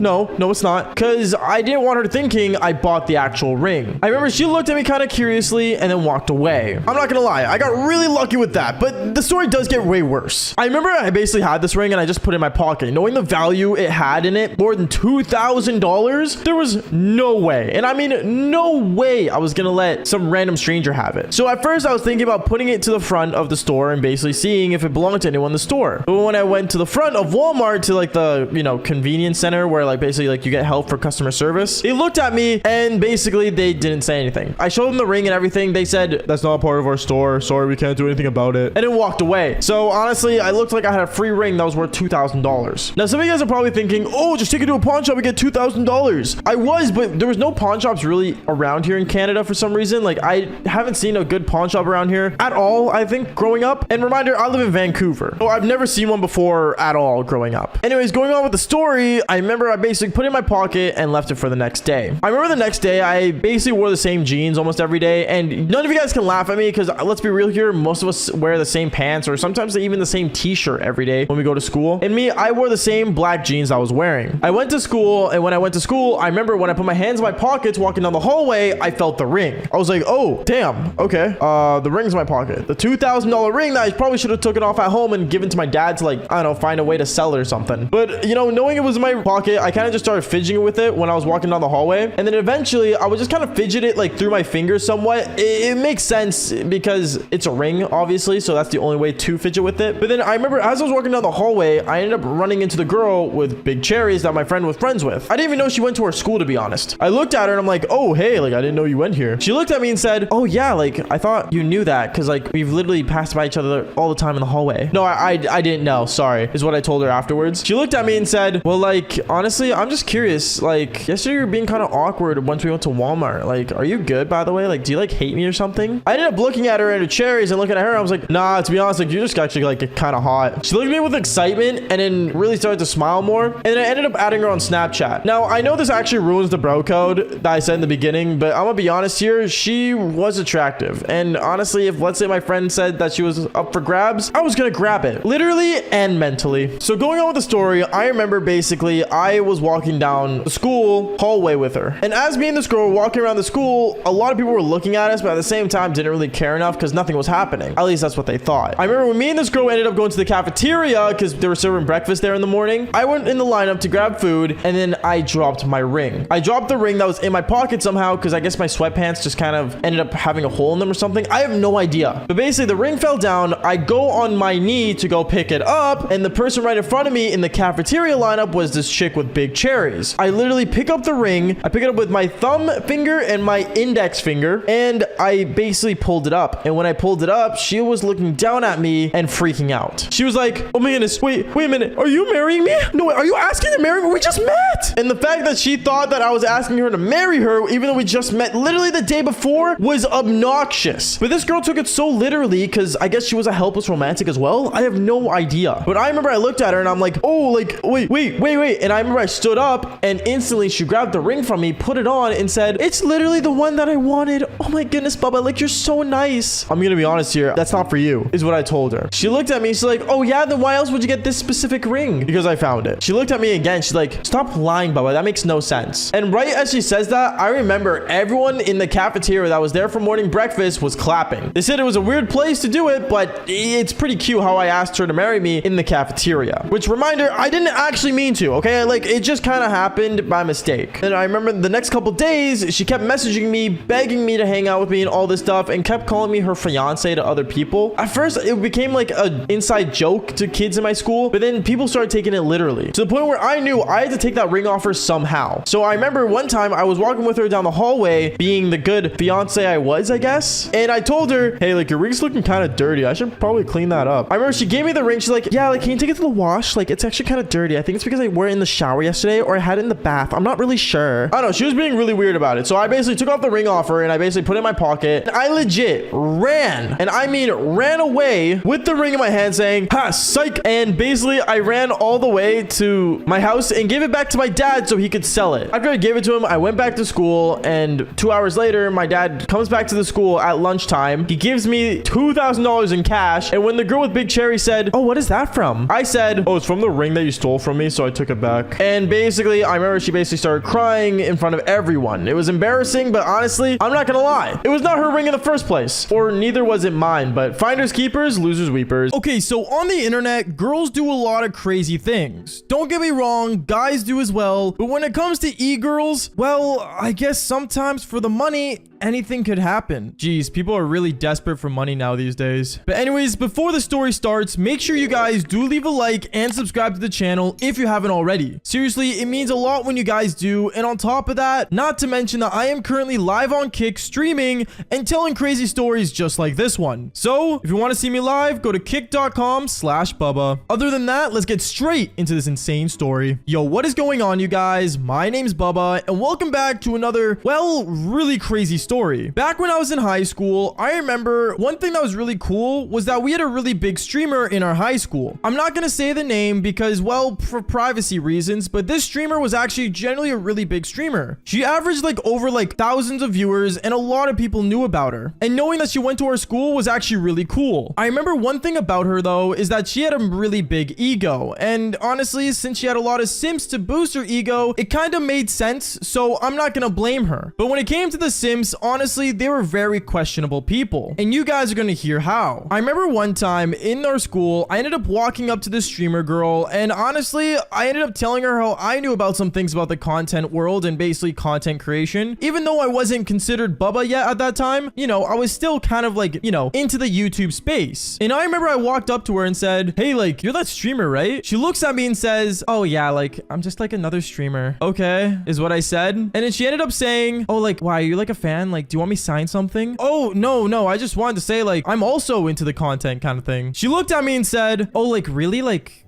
it's not. Because I didn't want her thinking I bought the actual ring. I remember she looked at me kind of curiously and then walked away. I'm not gonna lie, I got really lucky with that, but the story does get way worse. I remember I basically had this ring and I just put it in my pocket. Knowing the value it had in it, more than $2,000, there was no way, and I mean no way, I was gonna let some random stranger have it. So at first I was thinking about putting it to the front of the store and basically seeing if it belonged to anyone in the store. But when I went to the front of Walmart to like the, you know, convenience center where like basically like you get help for customer service, they looked at me and basically they didn't say anything. I showed them the ring and everything. They said, that's not part of our store. Sorry, we can't do anything about it. And it walked away. So honestly, I looked like I had a free ring that was worth $2,000. Now some of you guys are probably thinking, oh, just take it to a pawn shop and get $2,000. I was, but there was no pawn shops really around here in Canada for some reason. Like I haven't seen a good pawn shop around here at all, I think, growing up. And reminder, I live in Vancouver, so I've never seen one before at all growing up. Anyways, going on with the story, I remember I basically put it in my pocket and left it for the next day. I remember the next day, I basically wore the same jeans almost every day, and none of you guys can laugh at me because let's be real here, most of us wear the same pants or sometimes even the same t-shirt every day when we go to school. And me, I wore the same black jeans I was wearing. I went to school, and when I went to school, I remember when I put my hands in my pockets walking down the hallway, I felt the ring. I was like, oh, damn, okay. The ring's in my pocket. The $2,000 ring that I probably should have took it off at home and given to my dad to like, I don't know, find a way to sell it or something. But, you know, knowing it was in my pocket, I kind of just started fidgeting with it when I was walking down the hallway. And then eventually, I would just kind of fidget it like through my fingers somewhat. It makes sense because it's a ring, obviously, so that's the only way to fidget with it. But then I remember as I was walking down the hallway, I ended up running into the girl with big cherries that my friend was friends with. I didn't even know she went to our school, to be honest. I looked at her and I'm like, oh, hey, like I didn't know you went here. She looked at me and said, oh yeah, like I thought you knew that because like we've literally passed by each other all the time in the hallway. No, I didn't know, sorry, is what I told her afterwards. She looked at me and said, well, like honestly, I'm just curious, like yesterday you were being kind of awkward once we went to Walmart. Like, are you good, by the way? Like, do you like hate me or something? I ended up looking at her and her cherries and looking at her, I was like, nah, to be honest, like you just actually like kind of hot. She looked at me with excitement and then really started to smile more, and then I ended up adding her on Snapchat. Now I know this actually ruins the bro code that I said in the beginning, but I'm gonna be honest here, she was attractive, and honestly, if let's say my friend said that she was up for grabs, I was gonna grab it, literally and mentally. So going on with the story, I remember basically I was walking down the school hallway with her, and as me and this girl were walking around the school, a lot of people were looking at us, but at the same time didn't really care enough because nothing was happening. At least that's what they thought. I remember when me and this girl ended up going to the cafeteria because they were serving breakfast there in the morning. I went in the lineup to grab food, and then I dropped my ring. I dropped the ring that was in my pocket somehow because I guess my sweatpants just kind of ended up having a hole in them or something. I have no idea. But basically the ring fell down. I go on my knee to go pick it up, and the person right in front of me in the cafeteria lineup was this chick with big cherries. I literally pick up the ring. I pick it up with my thumb finger and my index finger, and I basically pulled it up. And when I pulled it up, she was looking down at me and freaking out. She was like, oh my goodness, wait a minute. Are you marrying me? No, wait, are you asking to marry me? We just met. And the fact that she thought that I was asking her to marry her, even though we just met literally the day before, was obnoxious. But this girl took it so literally because I guess she was a helpless romantic as well. I have no idea. But I remember I looked at her and I'm like, oh, like, wait. And I remember I stood up and instantly she grabbed the ring from me, put it on and said, it's literally the one that I wanted. Oh my goodness, Bubba, like you're so nice. this. I'm gonna be honest here. That's not for you, is what I told her. She looked at me. She's like, oh yeah, then why else would you get this specific ring? Because I found it. She looked at me again. She's like, stop lying, Bubba. That makes no sense. And right as she says that, I remember everyone in the cafeteria that was there for morning breakfast was clapping. They said it was a weird place to do it, but it's pretty cute how I asked her to marry me in the cafeteria. Which, reminder, I didn't actually mean to, okay? Like, it just kind of happened by mistake. And I remember the next couple days, she kept messaging me, begging me to hang out with me and all this stuff, and kept calling me her fiance to other people. At first, it became like an inside joke to kids in my school, but then people started taking it literally, to the point where I knew I had to take that ring off her somehow. So I remember one time I was walking with her down the hallway, being the good fiance I was, I guess, and I told her, hey, like, your ring's looking kind of dirty. I should probably clean that up. I remember she gave me the ring. She's like, yeah, like, can you take it to the wash? Like, it's actually kind of dirty. I think it's because I wore it in the shower yesterday, or I had it in the bath. I'm not really sure. I don't know. She was being really weird about it. So I basically took off the ring off her, and I basically put it in my pocket. And I legit ran, and I mean ran away with the ring in my hand saying, ha, psych. And basically I ran all the way to my house and gave it back to my dad so he could sell it. After I gave it to him, I went back to school, and 2 hours later, my dad comes back to the school at lunchtime. He gives me $2,000 in cash. And when the girl with Big Cherry said, oh, what is that from? I said, oh, it's from the ring that you stole from me, so I took it back. And basically, I remember she basically started crying in front of everyone. It was embarrassing, but honestly, I'm not gonna lie. It was not her ring in the first place, or neither was it mine, but finders keepers, losers weepers. Okay, so on the internet, girls do a lot of crazy things. Don't get me wrong, guys do as well, but when it comes to e-girls, well, I guess sometimes for the money, anything could happen. Jeez, people are really desperate for money now these days. But anyways, before the story starts, make sure you guys do leave a like and subscribe to the channel if you haven't already. Seriously, it means a lot when you guys do. And on top of that, not to mention that I am currently live on Kick streaming and telling crazy stories just like this one. So if you want to see me live, go to kick.com/Bubba. Other than that, let's get straight into this insane story. Yo, what is going on, you guys? My name's Bubba, and welcome back to another, well, really crazy story. Back when I was in high school, I remember one thing that was really cool was that we had a really big streamer in our high school. I'm not gonna say the name because, well, for privacy reasons, but this streamer was actually generally a really big streamer. She averaged over thousands of viewers, and a lot of people knew about her. And knowing that she went to our school was actually really cool. I remember one thing about her though is that she had a really big ego, and honestly, since she had a lot of simps to boost her ego, it kind of made sense, so I'm not gonna blame her. But when it came to the simps, honestly, they were very questionable people, and you guys are gonna hear how. I remember one time in our school, I ended up walking up to this streamer girl, and honestly, I ended up telling her how I knew about some things about the content world and basically content creation. Even though I wasn't considered Bubba yet at that time, you know, I was still kind of into the YouTube space. And I remember I walked up to her and said, hey, you're that streamer, right? She looks at me and says, oh yeah, I'm just another streamer. Okay, is what I said. And then she ended up saying, oh, why, are you a fan? Do you want me to sign something? Oh, no, I just wanted to say, I'm also into the content kind of thing. She looked at me and said, oh, really?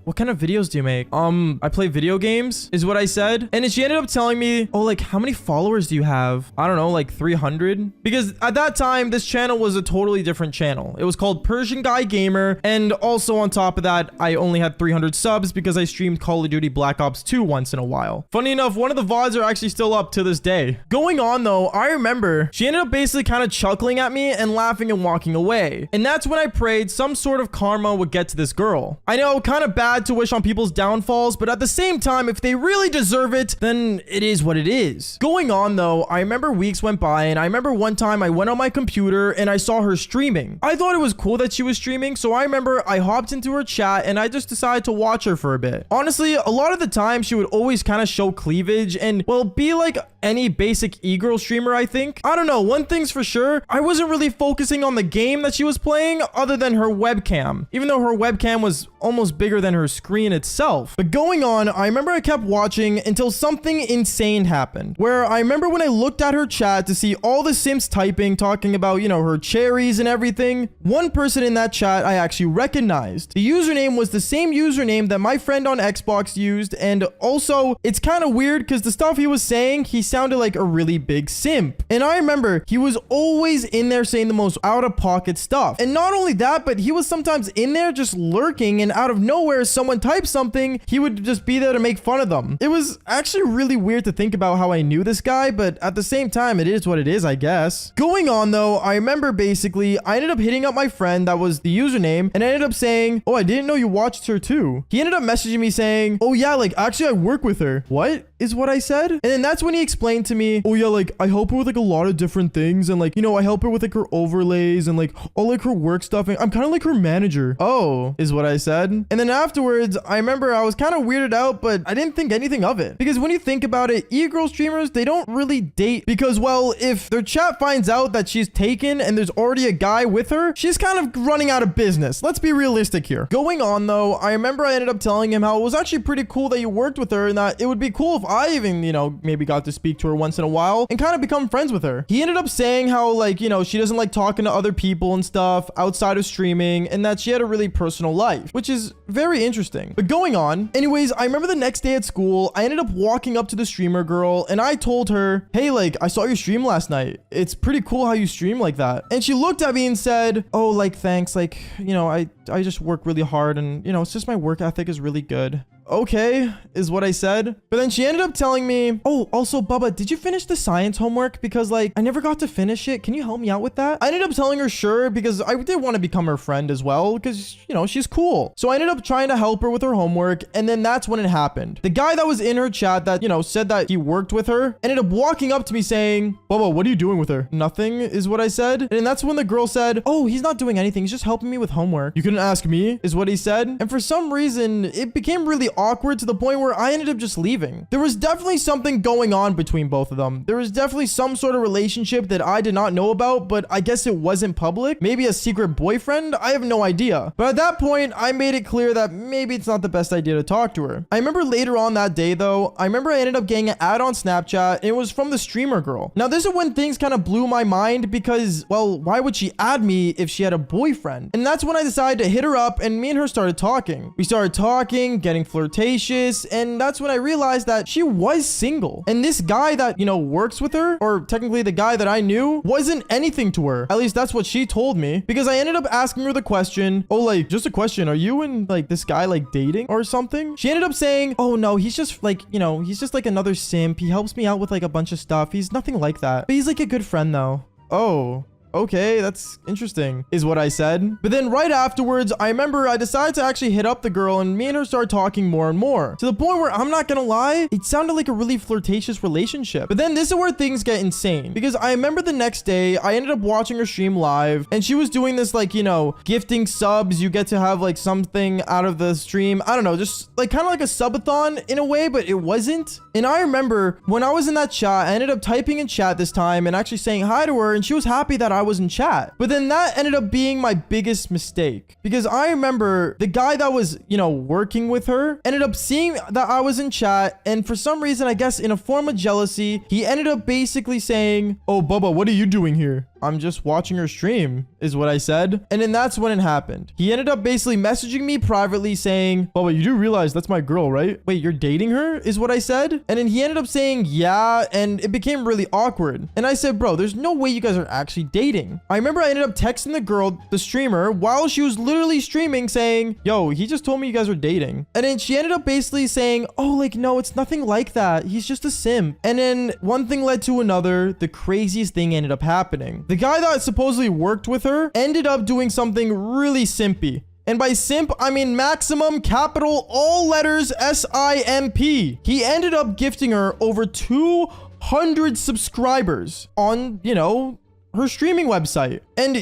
What kind of videos do you make? I play video games, is what I said. And then she ended up telling me, oh, how many followers do you have? I don't know, 300? Because at that time, this channel was a totally different channel. It was called Persian Guy Gamer. And also on top of that, I only had 300 subs because I streamed Call of Duty Black Ops 2 once in a while. Funny enough, one of the VODs are actually still up to this day. Going on though, I remember she ended up basically kind of chuckling at me and laughing and walking away. And that's when I prayed some sort of karma would get to this girl. I know, kind of bad to wish on people's downfalls, but at the same time, if they really deserve it, then it is what it is. Going on though, I remember weeks went by, and I remember one time I went on my computer and I saw her streaming. I thought it was cool that she was streaming, so I remember I hopped into her chat and I just decided to watch her for a bit. Honestly, a lot of the time she would always kind of show cleavage and, well, be like any basic e-girl streamer, I think. I don't know, one thing's for sure, I wasn't really focusing on the game that she was playing other than her webcam, even though her webcam was almost bigger than her screen itself. But going on, I remember I kept watching until something insane happened, where I remember when I looked at her chat to see all the simps typing, talking about, her cherries and everything, one person in that chat I actually recognized. The username was the same username that my friend on Xbox used, and also, it's kind of weird because the stuff he was saying, he sounded like a really big simp. And I remember he was always in there saying the most out-of-pocket stuff. And not only that, but he was sometimes in there just lurking, and out of nowhere someone types something, he would just be there to make fun of them. It was actually really weird to think about how I knew this guy, but at the same time, it is what it is, I guess. Going on though, I remember basically, I ended up hitting up my friend that was the username, and I ended up saying, oh, I didn't know you watched her too. He ended up messaging me saying, oh yeah, like actually I work with her. What is what I said? And then that's when he explained to me, oh yeah, like I help her with like a lot of different things, and like, you know, I help her with like her overlays and like all like her work stuff, and I'm kind of like her manager. Oh, is what I said. And then afterwards, I remember I was kind of weirded out, but I didn't think anything of it. Because when you think about it, e-girl streamers, they don't really date because, well, if their chat finds out that she's taken and there's already a guy with her, she's kind of running out of business. Let's be realistic here. Going on though, I remember I ended up telling him how it was actually pretty cool that you worked with her and that it would be cool if I even, you know, maybe got to speak to her once in a while and kind of become friends with her. He ended up saying how, like, you know, she doesn't like talking to other people and stuff outside of streaming, and that she had a really personal life, which is very interesting. But going on, anyways, I remember the next day at school, I ended up walking up to the streamer girl and I told her, hey, like, I saw your stream last night. It's pretty cool how you stream like that. And she looked at me and said, oh, like, thanks. Like, you know, I just work really hard, and, you know, it's just my work ethic is really good. Okay, is what I said. But then she ended up telling me, oh, also, Bubba, did you finish the science homework? Because, like, I never got to finish it. Can you help me out with that? I ended up telling her sure, because I did want to become her friend as well, because, you know, she's cool. So I ended up trying to help her with her homework, and then that's when it happened. The guy that was in her chat that, you know, said that he worked with her ended up walking up to me saying, Bubba, what are you doing with her? Nothing, is what I said. And that's when the girl said, oh, he's not doing anything. He's just helping me with homework. You couldn't ask me, is what he said. And for some reason, it became really awkward to the point where I ended up just leaving. There was definitely something going on between both of them. There was definitely some sort of relationship that I did not know about, but I guess it wasn't public. Maybe a secret boyfriend? I have no idea. But at that point, I made it clear that maybe it's not the best idea to talk to her. I remember later on that day though, I remember I ended up getting an ad on Snapchat, and it was from the streamer girl. Now this is when things kind of blew my mind because, well, why would she add me if she had a boyfriend? And that's when I decided to hit her up, and me and her started talking. We started talking, getting flirtatious, and that's when I realized that she was single. And this guy that, you know, works with her, or technically the guy that I knew, wasn't anything to her. At least that's what she told me, because I ended up asking her the question, oh, like, just a question, are you and like this guy like dating or something? She ended up saying, oh no, he's just like, you know, he's just like another simp. He helps me out with like a bunch of stuff. He's nothing like that, but he's like a good friend though. Oh, okay, that's interesting, is what I said. But then right afterwards, I remember I decided to actually hit up the girl, and me and her started talking more and more, to the point where, I'm not gonna lie, it sounded like a really flirtatious relationship. But then this is where things get insane, because I remember the next day, I ended up watching her stream live, and she was doing this, like, you know, gifting subs. You get to have like something out of the stream. I don't know, just like kind of like a subathon in a way, but it wasn't. And I remember when I was in that chat, I ended up typing in chat this time and actually saying hi to her, and she was happy that I was in chat. But then that ended up being my biggest mistake, because I remember the guy that was, you know, working with her ended up seeing that I was in chat, and for some reason, I guess in a form of jealousy, he ended up basically saying, oh, Bubba, what are you doing here? I'm just watching her stream, is what I said. And then that's when it happened. He ended up basically messaging me privately saying, Bubba, you do realize that's my girl, right? Wait, you're dating her, is what I said. And then he ended up saying, yeah, and it became really awkward. And I said, bro, there's no way you guys are actually dating. I remember I ended up texting the girl, the streamer, while she was literally streaming saying, yo, he just told me you guys are dating. And then she ended up basically saying, oh, like, no, it's nothing like that. He's just a simp. And then one thing led to another. The craziest thing ended up happening. The guy that supposedly worked with her ended up doing something really simpy. And by simp, I mean maximum capital all letters S-I-M-P. He ended up gifting her over 200 subscribers on, you know, her streaming website. And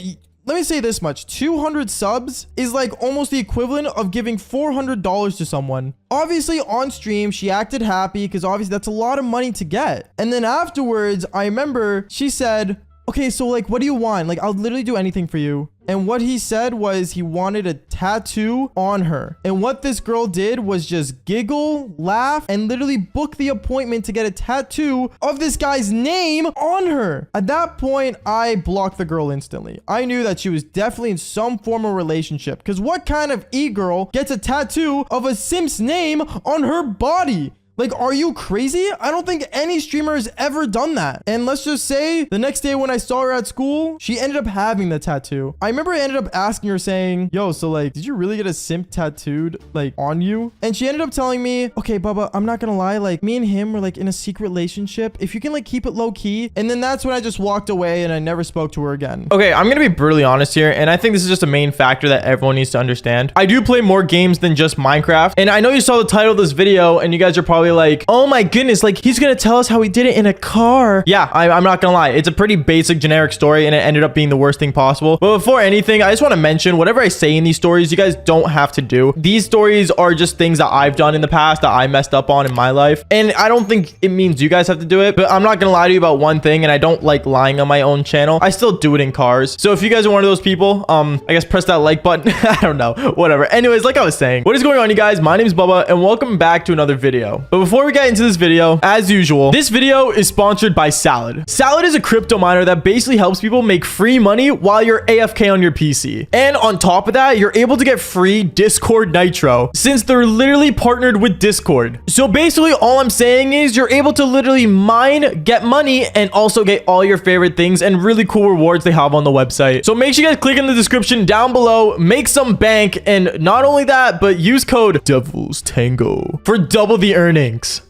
let me say this much, 200 subs is like almost the equivalent of giving $400 to someone. Obviously on stream, she acted happy because obviously that's a lot of money to get. And then afterwards, I remember she said, okay, so like, what do you want? Like, I'll literally do anything for you. And what he said was he wanted a tattoo on her. And what this girl did was just giggle, laugh, and literally book the appointment to get a tattoo of this guy's name on her. At that point, I blocked the girl instantly. I knew that she was definitely in some form of relationship. Because what kind of e-girl gets a tattoo of a simp's name on her body? Like, are you crazy? I don't think any streamer has ever done that. And let's just say the next day when I saw her at school, she ended up having the tattoo. I remember I ended up asking her saying, yo, so like, did you really get a simp tattooed like on you? And she ended up telling me, okay, Bubba, I'm not gonna lie. Like me and him were like in a secret relationship. If you can like keep it low key. And then that's when I just walked away and I never spoke to her again. Okay, I'm gonna be brutally honest here. And I think this is just a main factor that everyone needs to understand. I do play more games than just Minecraft. And I know you saw the title of this video and you guys are probably like, oh my goodness, like he's gonna tell us how he did it in a car. Yeah, I'm not gonna lie. It's a pretty basic generic story and it ended up being the worst thing possible. But before anything, I just want to mention whatever I say in these stories, you guys don't have to do. These stories are just things that I've done in the past that I messed up on in my life. And I don't think it means you guys have to do it, but I'm not gonna lie to you about one thing, and I don't like lying on my own channel. I still do it in cars. So if you guys are one of those people, I guess press that like button. I don't know, whatever. Anyways, like I was saying, what is going on, you guys? My name is Bubba and welcome back to another video. But before we get into this video, as usual, this video is sponsored by Salad. Salad is a crypto miner that basically helps people make free money while you're AFK on your PC. And on top of that, you're able to get free Discord Nitro since they're literally partnered with Discord. So basically all I'm saying is you're able to literally mine, get money, and also get all your favorite things and really cool rewards they have on the website. So make sure you guys click in the description down below, make some bank, and not only that, but use code Devil's Tango for double the earnings.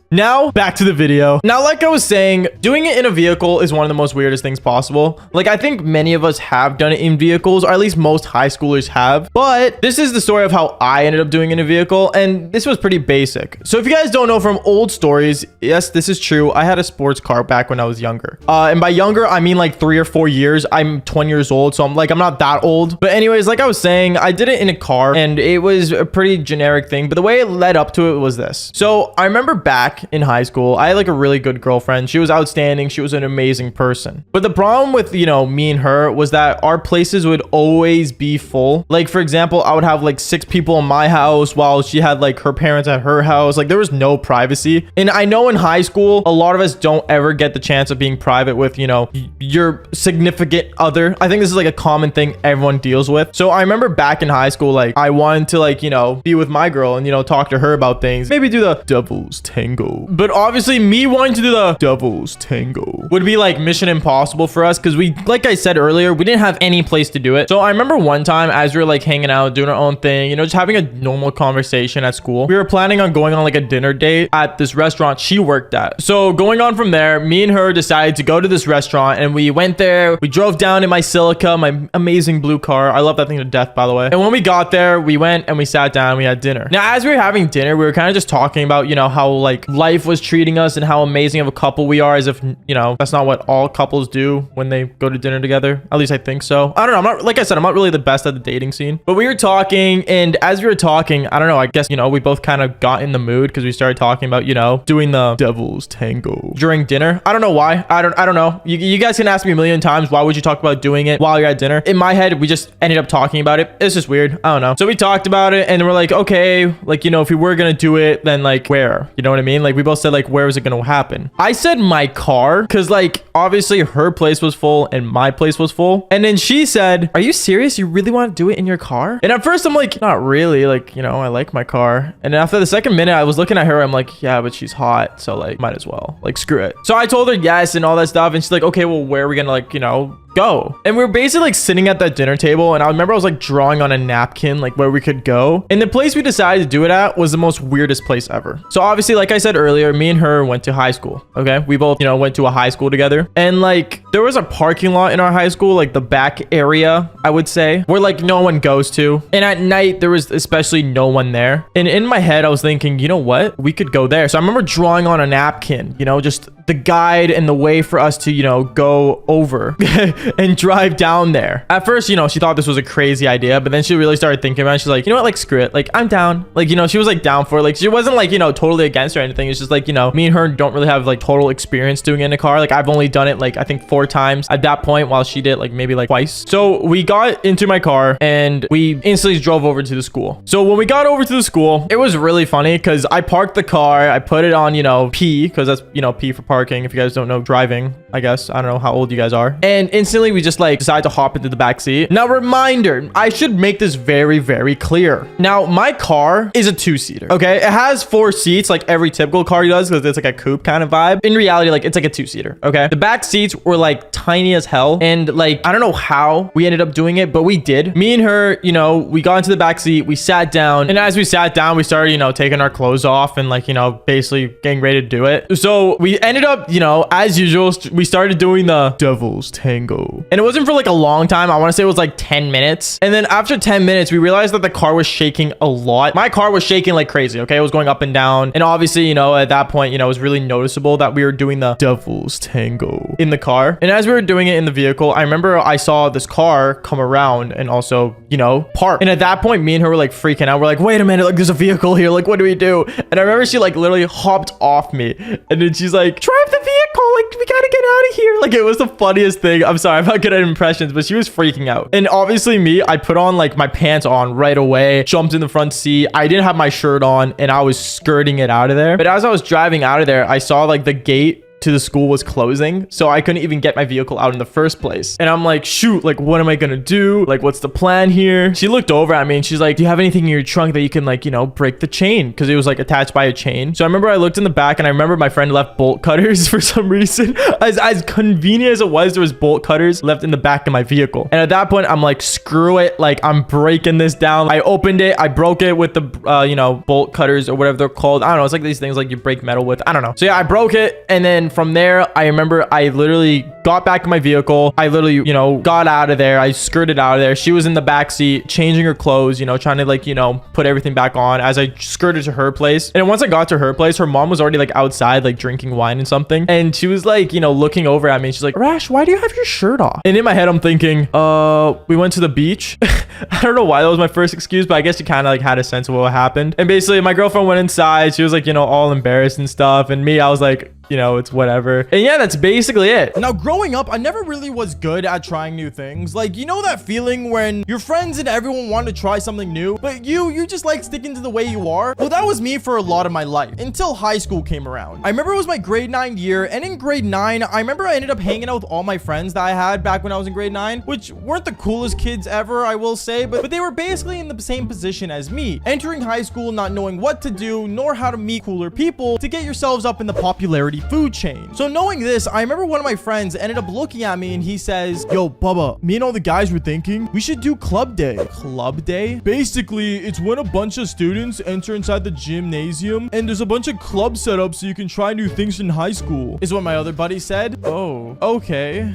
Now, back to the video. Now, like I was saying, doing it in a vehicle is one of the most weirdest things possible. Like, I think many of us have done it in vehicles, or at least most high schoolers have. But this is the story of how I ended up doing it in a vehicle, and this was pretty basic. So if you guys don't know from old stories, yes, this is true. I had a sports car back when I was younger. And by younger, I mean like 3 or 4 years. I'm 20 years old, so I'm not that old. But anyways, like I was saying, I did it in a car, and it was a pretty generic thing. But the way it led up to it was this. So I remember back in high school, I had like a really good girlfriend. She was outstanding. She was an amazing person. But the problem with, me and her was that our places would always be full. Like, for example, I would have like 6 people in my house while she had like her parents at her house. Like, there was no privacy. And I know in high school, a lot of us don't ever get the chance of being private with, your significant other. I think this is like a common thing everyone deals with. So I remember back in high school, like I wanted to be with my girl and, talk to her about things. Maybe do the Devil's Tango. But obviously me wanting to do the Devil's Tango would be like mission impossible for us because we, like I said earlier, we didn't have any place to do it. So I remember one time as we were like hanging out, doing our own thing, just having a normal conversation at school. We were planning on going on like a dinner date at this restaurant she worked at. So going on from there, me and her decided to go to this restaurant and we went there. We drove down in my Silica, my amazing blue car. I love that thing to death, by the way. And when we got there, we went and we sat down, we had dinner. Now, as we were having dinner, we were kind of just talking about, how like life was treating us and how amazing of a couple we are, as if that's not what all couples do when they go to dinner together. At least I think so. I don't know, like I said, I'm not really the best at the dating scene, but we were talking, and as we were talking, I don't know, I guess we both kind of got in the mood because we started talking about doing the Devil's Tango during dinner. I don't know why. I don't know. You guys can ask me a million times, why would you talk about doing it while you're at dinner? In my head, we just ended up talking about it. It's just weird. I don't know. So we talked about it and we're like, okay, like if we were gonna do it, then like where? You know what I mean? Like we both said like, where was it gonna happen? I said my car because like obviously her place was full and my place was full. And then she said, are you serious? You really want to do it in your car? And at first I'm like, not really, like I like my car. And then after the second minute I was looking at her, I'm like, yeah, but she's hot, so like might as well, like screw it. So I told her yes and all that stuff, and she's like, okay, well, where are we gonna go? And we were basically like sitting at that dinner table, and I remember I was like drawing on a napkin like where we could go, and the place we decided to do it at was the most weirdest place ever. So obviously, like I said earlier, me and her went to high school. Okay, we both went to a high school together, and like there was a parking lot in our high school, like the back area, I would say, where like no one goes to, and at night there was especially no one there. And in my head I was thinking, you know what, we could go there. So I remember drawing on a napkin, just the guide and the way for us to go over and drive down there. At first, she thought this was a crazy idea, but then she really started thinking about it. She's like, you know what, like screw it, like I'm down. Like she was like down for it. Like she wasn't like totally against or anything. It's just like me and her don't really have like total experience doing it in a car. Like I've only done it like I think 4 times at that point, while she did like maybe like twice. So we got into my car and we instantly drove over to the school. So when we got over to the school, it was really funny because I parked the car, I put it on P, because that's P for parking, if you guys don't know driving. I guess. I don't know how old you guys are. And instantly we just like decide to hop into the back seat. Now, reminder, I should make this very, very clear. Now, my car is a 2-seater. Okay. It has 4 seats like every typical car does because it's like a coupe kind of vibe. In reality, like it's like a 2-seater. Okay. The back seats were like tiny as hell. And like, I don't know how we ended up doing it, but we did. Me and her, you know, we got into the back seat, we sat down. And as we sat down, we started, you know, taking our clothes off and like, you know, basically getting ready to do it. So we ended up, you know, as usual, we started doing the devil's tango. And it wasn't for like a long time. I want to say it was like 10 minutes. And then after 10 minutes, we realized that the car was shaking a lot. My car was shaking like crazy. Okay. It was going up and down. And obviously, you know, at that point, you know, it was really noticeable that we were doing the devil's tango in the car. And as we were doing it in the vehicle, I remember I saw this car come around and also, you know, park. And at that point, me and her were like freaking out. We're like, wait a minute, like there's a vehicle here. Like, what do we do? And I remember she like literally hopped off me. And then she's like, drive the vehicle. Like, we gotta get out of here. Like, it was the funniest thing. I'm sorry, I'm not good at impressions, but she was freaking out. And obviously me, I put on like my pants on right away, jumped in the front seat. I didn't have my shirt on and I was skirting it out of there. But as I was driving out of there, I saw like the gate to the school was closing, so I couldn't even get my vehicle out in the first place. And I'm like, shoot, like what am I gonna do? Like, what's the plan here? She looked over at me and she's like, do you have anything in your trunk that you can like, you know, break the chain? Because it was like attached by a chain. So I remember I looked in the back and I remember my friend left bolt cutters for some reason. As convenient as it was, there was bolt cutters left in the back of my vehicle. And at that point, I'm like, screw it, like I'm breaking this down. I opened it, I broke it with the you know, bolt cutters or whatever they're called. I don't know, it's like these things like you break metal with. I don't know. So yeah, I broke it, and then from there, I remember I literally got back in my vehicle. I literally, you know, got out of there. I skirted out of there. She was in the back seat changing her clothes, you know, trying to like, you know, put everything back on as I skirted to her place. And once I got to her place, her mom was already like outside, like drinking wine and something. And she was like, you know, looking over at me. And she's like, Rash, why do you have your shirt off? And in my head, I'm thinking, we went to the beach. I don't know why that was my first excuse, but I guess you kind of like had a sense of what happened. And basically my girlfriend went inside. She was like, you know, all embarrassed and stuff. And me, I was like, you know, it's whatever. And yeah, that's basically it. Now, growing up, I never really was good at trying new things. Like, you know that feeling when your friends and everyone want to try something new, but you just like sticking to the way you are? Well, that was me for a lot of my life until high school came around. I remember it was my grade 9 year, and in grade 9, I remember I ended up hanging out with all my friends that I had back when I was in grade 9, which weren't the coolest kids ever, I will say, but they were basically in the same position as me, entering high school, not knowing what to do, nor how to meet cooler people to get yourselves up in the popularity food chain. So knowing this, I remember one of my friends ended up looking at me and he says, yo, Bubba, me and all the guys were thinking we should do club day. Club day? Basically, it's when a bunch of students enter inside the gymnasium and there's a bunch of clubs set up so you can try new things in high school, is what my other buddy said. Oh, okay.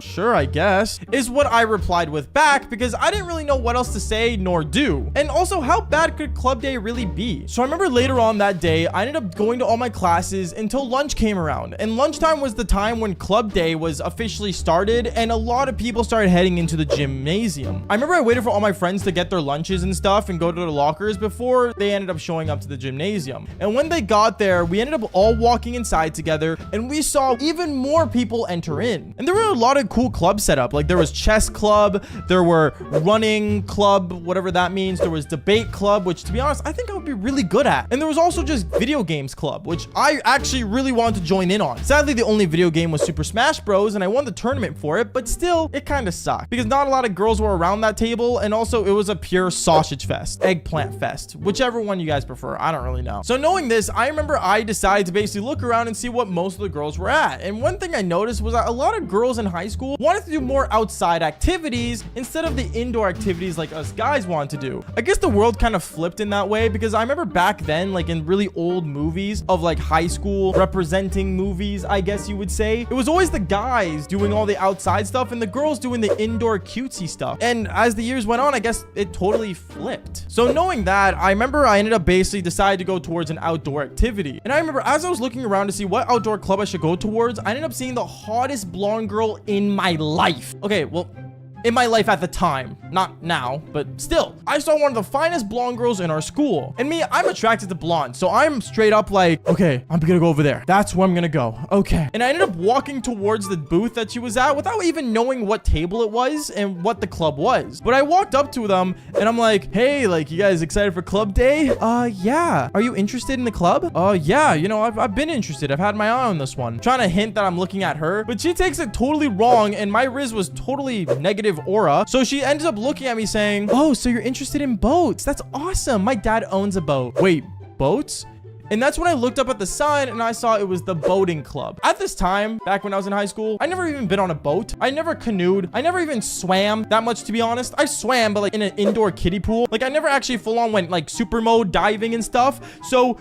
Sure, I guess, is what I replied with back, because I didn't really know what else to say nor do. And also, how bad could club day really be? So I remember later on that day, I ended up going to all my classes until lunch came around. And lunchtime was the time when club day was officially started and a lot of people started heading into the gymnasium. I remember I waited for all my friends to get their lunches and stuff and go to their lockers before they ended up showing up to the gymnasium. And when they got there, we ended up all walking inside together and we saw even more people enter in. And there were a lot of cool clubs set up. Like there was chess club, there were running club, whatever that means. There was debate club, which to be honest, I think I would be really good at. And there was also just video games club, which I actually really wanted to join in on. Sadly, the only video game was Super Smash Bros. And I won the tournament for it, but still, it kind of sucked because not a lot of girls were around that table. And also it was a pure sausage fest, eggplant fest, whichever one you guys prefer. I don't really know. So knowing this, I remember I decided to basically look around and see what most of the girls were at. And one thing I noticed was that a lot of girls in high school wanted to do more outside activities instead of the indoor activities like us guys want to do. I guess the world kind of flipped in that way because I remember back then, like in really old movies of like high school representing movies, I guess you would say, it was always the guys doing all the outside stuff and the girls doing the indoor cutesy stuff. And as the years went on, I guess it totally flipped. So knowing that, I remember I ended up basically decided to go towards an outdoor activity. And I remember as I was looking around to see what outdoor club I should go towards, I ended up seeing the hottest blonde girl in my life. Okay, well, in my life at the time. Not now, but still. I saw one of the finest blonde girls in our school. And me, I'm attracted to blonde. So I'm straight up like, okay, I'm gonna go over there. That's where I'm gonna go. Okay. And I ended up walking towards the booth that she was at without even knowing what table it was and what the club was. But I walked up to them and I'm like, hey, like, you guys excited for club day? Yeah. Are you interested in the club? Yeah. You know, I've been interested. I've had my eye on this one. Trying to hint that I'm looking at her, but she takes it totally wrong. And my Riz was totally negative aura. So she ends up looking at me saying, oh, so you're interested in boats. That's awesome. My dad owns a boat. Wait, boats? And that's when I looked up at the sign and I saw it was the boating club. At this time, back when I was in high school, I never even been on a boat. I never canoed. I never even swam that much, to be honest. I swam, but like in an indoor kiddie pool. Like I never actually full on went like super mode diving and stuff. So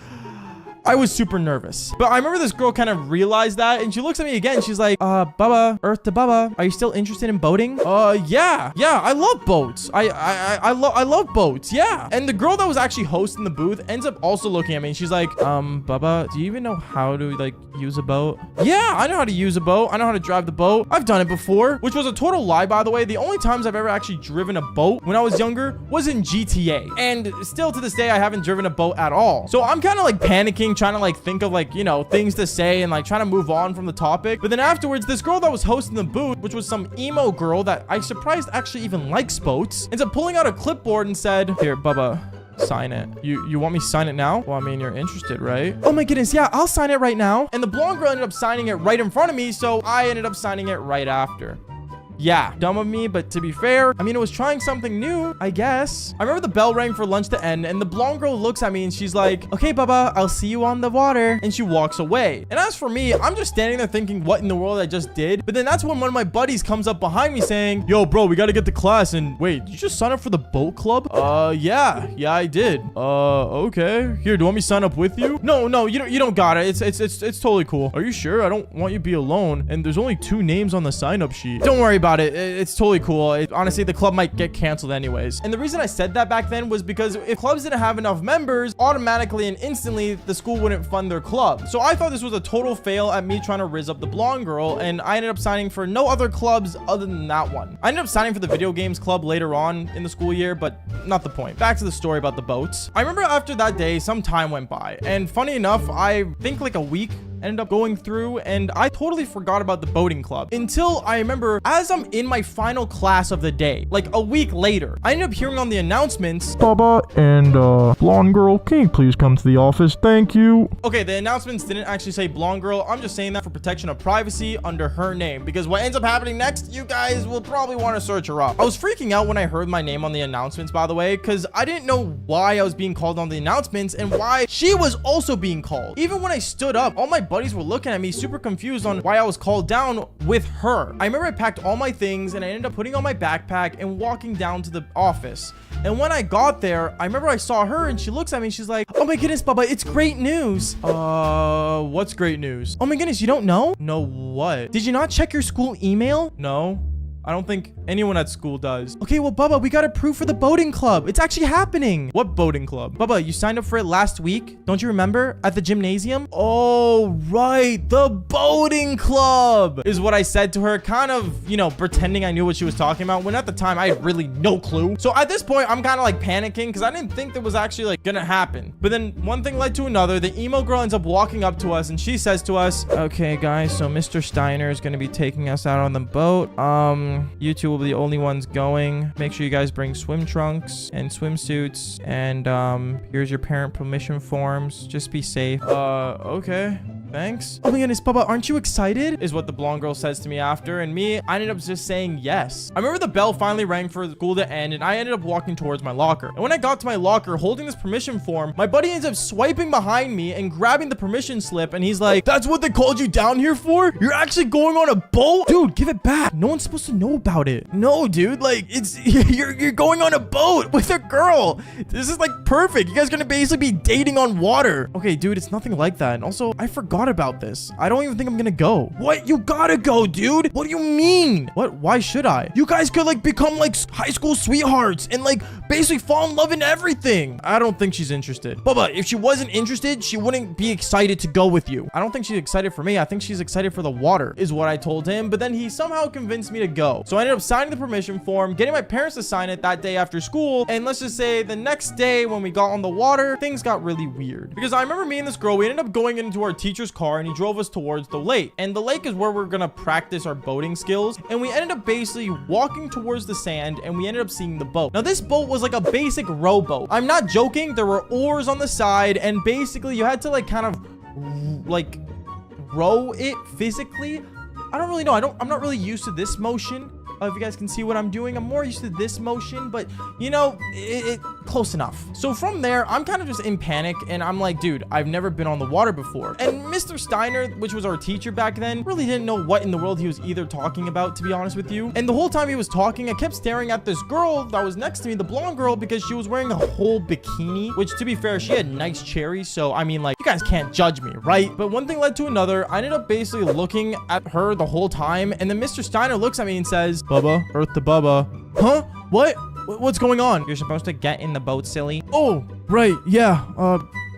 I was super nervous. But I remember this girl kind of realized that and she looks at me again. She's like, Bubba, Earth to Bubba, are you still interested in boating? Yeah, I love boats. I love boats. Yeah. And the girl that was actually hosting the booth ends up also looking at me and she's like, Bubba, do you even know how to like use a boat? Yeah, I know how to use a boat. I know how to drive the boat. I've done it before, which was a total lie, by the way. The only times I've ever actually driven a boat when I was younger was in GTA. And still to this day, I haven't driven a boat at all. So I'm kind of like panicking, trying to like think of like, you know, things to say and like trying to move on from the topic. But then afterwards, this girl that was hosting the booth, which was some emo girl that I surprised actually even likes boats, ends up pulling out a clipboard and said, here, Bubba, sign it. You want me to sign it now? Well, I mean, you're interested, right? Oh my goodness, yeah, I'll sign it right now. And the blonde girl ended up signing it right in front of me, so I ended up signing it right after. Yeah, dumb of me, but to be fair, I mean, it was trying something new, I guess. I remember the bell rang for lunch to end, and the blonde girl looks at me and she's like, okay, Bubba, I'll see you on the water. And she walks away. And as for me, I'm just standing there thinking, what in the world I just did? But then that's when one of my buddies comes up behind me saying, yo, bro, we got to get to class. And wait, did you just sign up for the boat club? Yeah, I did. Okay. Here, do you want me to sign up with you? No, you don't got it. It's totally cool. Are you sure? I don't want you to be alone. And there's only 2 names on the sign up sheet. Don't worry about it. It's totally cool. Honestly, the club might get canceled anyways. And the reason I said that back then was because if clubs didn't have enough members, automatically and instantly, the school wouldn't fund their club. So I thought this was a total fail at me trying to rizz up the blonde girl, and I ended up signing for no other clubs other than that one. I ended up signing for the video games club later on in the school year, but not the point. Back to the story about the boats. I remember after that day, some time went by, and funny enough, I think like a week ended up going through and I totally forgot about the boating club until I remember as I'm in my final class of the day, like a week later, I ended up hearing on the announcements, Bubba and blonde girl, can you please come to the office? Thank you. Okay, the announcements didn't actually say blonde girl. I'm just saying that for protection of privacy under her name, because what ends up happening next, you guys will probably want to search her up. I was freaking out when I heard my name on the announcements, by the way, because I didn't know why I was being called on the announcements and why she was also being called. Even when I stood up, all my buddies were looking at me super confused on why I was called down with her. I remember I packed all my things and I ended up putting on my backpack and walking down to the office. And when I got there, I remember I saw her and she looks at me and she's like, oh my goodness, Bubba, it's great news. What's great news? Oh my goodness, you don't know? No, what? Did you not check your school email? No. I don't think anyone at school does. Okay, well, Bubba, we got approved for the boating club. It's actually happening. What boating club? Bubba, you signed up for it last week. Don't you remember? At the gymnasium? Oh, right. The boating club is what I said to her, kind of, you know, pretending I knew what she was talking about, when at the time I had really no clue. So at this point, I'm kind of like panicking because I didn't think that was actually like gonna happen. But then one thing led to another. The emo girl ends up walking up to us and she says to us, okay, guys, so Mr. Steiner is going to be taking us out on the boat. You two will be the only ones going. Make sure you guys bring swim trunks and swimsuits. And here's your parent permission forms. Just be safe. Okay. Thanks. Oh my goodness, Bubba, aren't you excited? Is what the blonde girl says to me after. And me, I ended up just saying yes. I remember the bell finally rang for school to end and I ended up walking towards my locker. And when I got to my locker holding this permission form, my buddy ends up swiping behind me and grabbing the permission slip. And he's like, that's what they called you down here for? You're actually going on a boat? Dude, give it back. No one's supposed to know about it. No, dude, like it's you're going on a boat with a girl. This is like perfect. You guys are gonna basically be dating on water. Okay, dude, it's nothing like that. And also, I forgot about this. I don't even think I'm gonna go. What? You gotta go, dude. What do you mean? What? Why should I? You guys could like become like high school sweethearts and like basically fall in love in everything. I don't think she's interested. Bubba, if she wasn't interested, she wouldn't be excited to go with you. I don't think she's excited for me. I think she's excited for the water is what I told him. But then he somehow convinced me to go. So I ended up signing the permission form, getting my parents to sign it that day after school. And let's just say the next day when we got on the water, things got really weird. Because I remember me and this girl, we ended up going into our teacher's car and he drove us towards the lake. And the lake is where we're gonna practice our boating skills. And we ended up basically walking towards the sand and we ended up seeing the boat. Now this boat was like a basic rowboat. I'm not joking. There were oars on the side and basically you had to like kind of like row it physically. I don't really know. I'm not really used to this motion. If you guys can see what I'm doing, I'm more used to this motion, but you know, it close enough. So from there, I'm kind of just in panic and I'm like, dude, I've never been on the water before. And Mr. Steiner, which was our teacher back then, really didn't know what in the world he was either talking about, to be honest with you. And the whole time he was talking, I kept staring at this girl that was next to me, the blonde girl, because she was wearing a whole bikini, which to be fair, she had nice cherries. So I mean, like, you guys can't judge me, right? But one thing led to another. I ended up basically looking at her the whole time. And then Mr. Steiner looks at me and says, Bubba, Earth to Bubba. Huh? What? What's going on? You're supposed to get in the boat, silly. Oh, right. Yeah.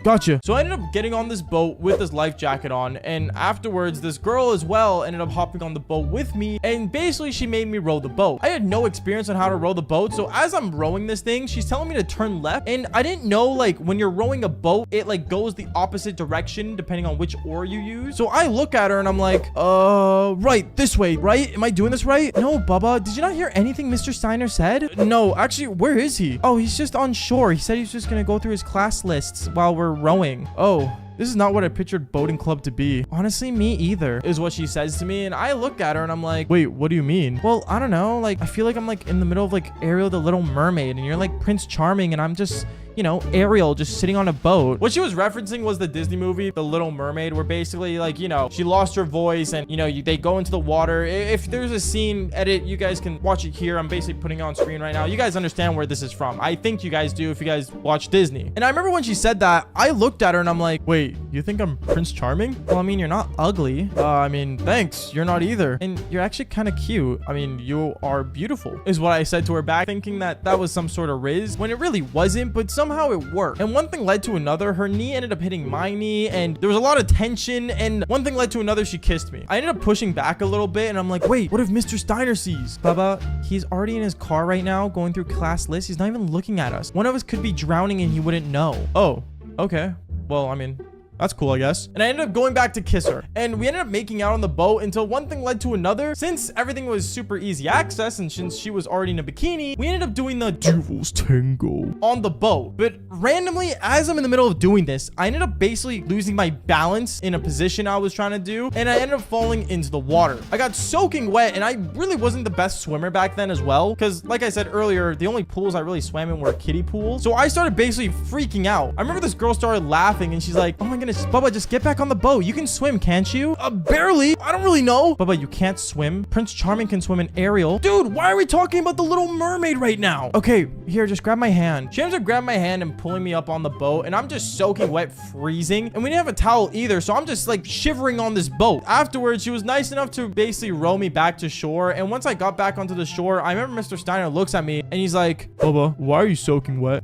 Gotcha. So I ended up getting on this boat with this life jacket on, and afterwards this girl as well ended up hopping on the boat with me, and basically she made me row the boat. I had no experience on how to row the boat, so as I'm rowing this thing, she's telling me to turn left, and I didn't know like when you're rowing a boat, it like goes the opposite direction depending on which oar you use. So I look at her and I'm like, right, this way, right? Am I doing this right? No, Bubba, did you not hear anything Mr. Steiner said? No, actually, where is he? Oh, he's just on shore. He said he's just gonna go through his class lists while we're rowing. Oh, this is not what I pictured boating club to be. Honestly, me either, is what she says to me. And I look at her and I'm like, wait, what do you mean? Well, I don't know. Like, I feel like I'm like in the middle of like Ariel the Little Mermaid and you're like Prince Charming and I'm just, you know, Ariel just sitting on a boat. What she was referencing was the Disney movie, The Little Mermaid, where basically like, you know, she lost her voice and, you know, they go into the water. If there's a scene edit, you guys can watch it here. I'm basically putting it on screen right now. You guys understand where this is from. I think you guys do if you guys watch Disney. And I remember when she said that, I looked at her and I'm like, wait, you think I'm Prince Charming? Well, I mean, you're not ugly. I mean, thanks. You're not either. And you're actually kind of cute. I mean, you are beautiful, is what I said to her back, thinking that that was some sort of riz when it really wasn't, but somehow it worked. And one thing led to another. Her knee ended up hitting my knee and there was a lot of tension, and one thing led to another. She kissed me. I ended up pushing back a little bit and I'm like, wait, what if Mr. Steiner sees? Bubba, he's already in his car right now going through class lists. He's not even looking at us. One of us could be drowning and he wouldn't know. Oh, okay. Well, I mean, that's cool, I guess. And I ended up going back to kiss her. And we ended up making out on the boat until one thing led to another. Since everything was super easy access and since she was already in a bikini, we ended up doing the Devil's Tango on the boat. But randomly, as I'm in the middle of doing this, I ended up basically losing my balance in a position I was trying to do. And I ended up falling into the water. I got soaking wet and I really wasn't the best swimmer back then as well. Because like I said earlier, the only pools I really swam in were kiddie pools. So I started basically freaking out. I remember this girl started laughing and she's like, oh my goodness, Bubba, just get back on the boat. You can swim, can't you? Barely. I don't really know. Bubba, you can't swim. Prince Charming can swim in Ariel. Dude, why are we talking about the Little Mermaid right now? Okay, here, just grab my hand. She ends up grabbing my hand and pulling me up on the boat, and I'm just soaking wet, freezing. And we didn't have a towel either, so I'm just like shivering on this boat. Afterwards, she was nice enough to basically row me back to shore. And once I got back onto the shore, I remember Mr. Steiner looks at me and he's like, Bubba, why are you soaking wet?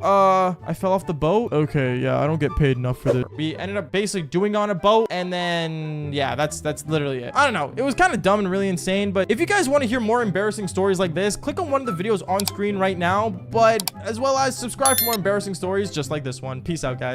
I fell off the boat. Okay, yeah, I don't get paid enough for this. We ended up basically doing on a boat, and then yeah, that's literally it. I don't know. It was kind of dumb and really insane, but if you guys want to hear more embarrassing stories like this, click on one of the videos on screen right now, but as well as subscribe for more embarrassing stories just like this one. Peace out, guys.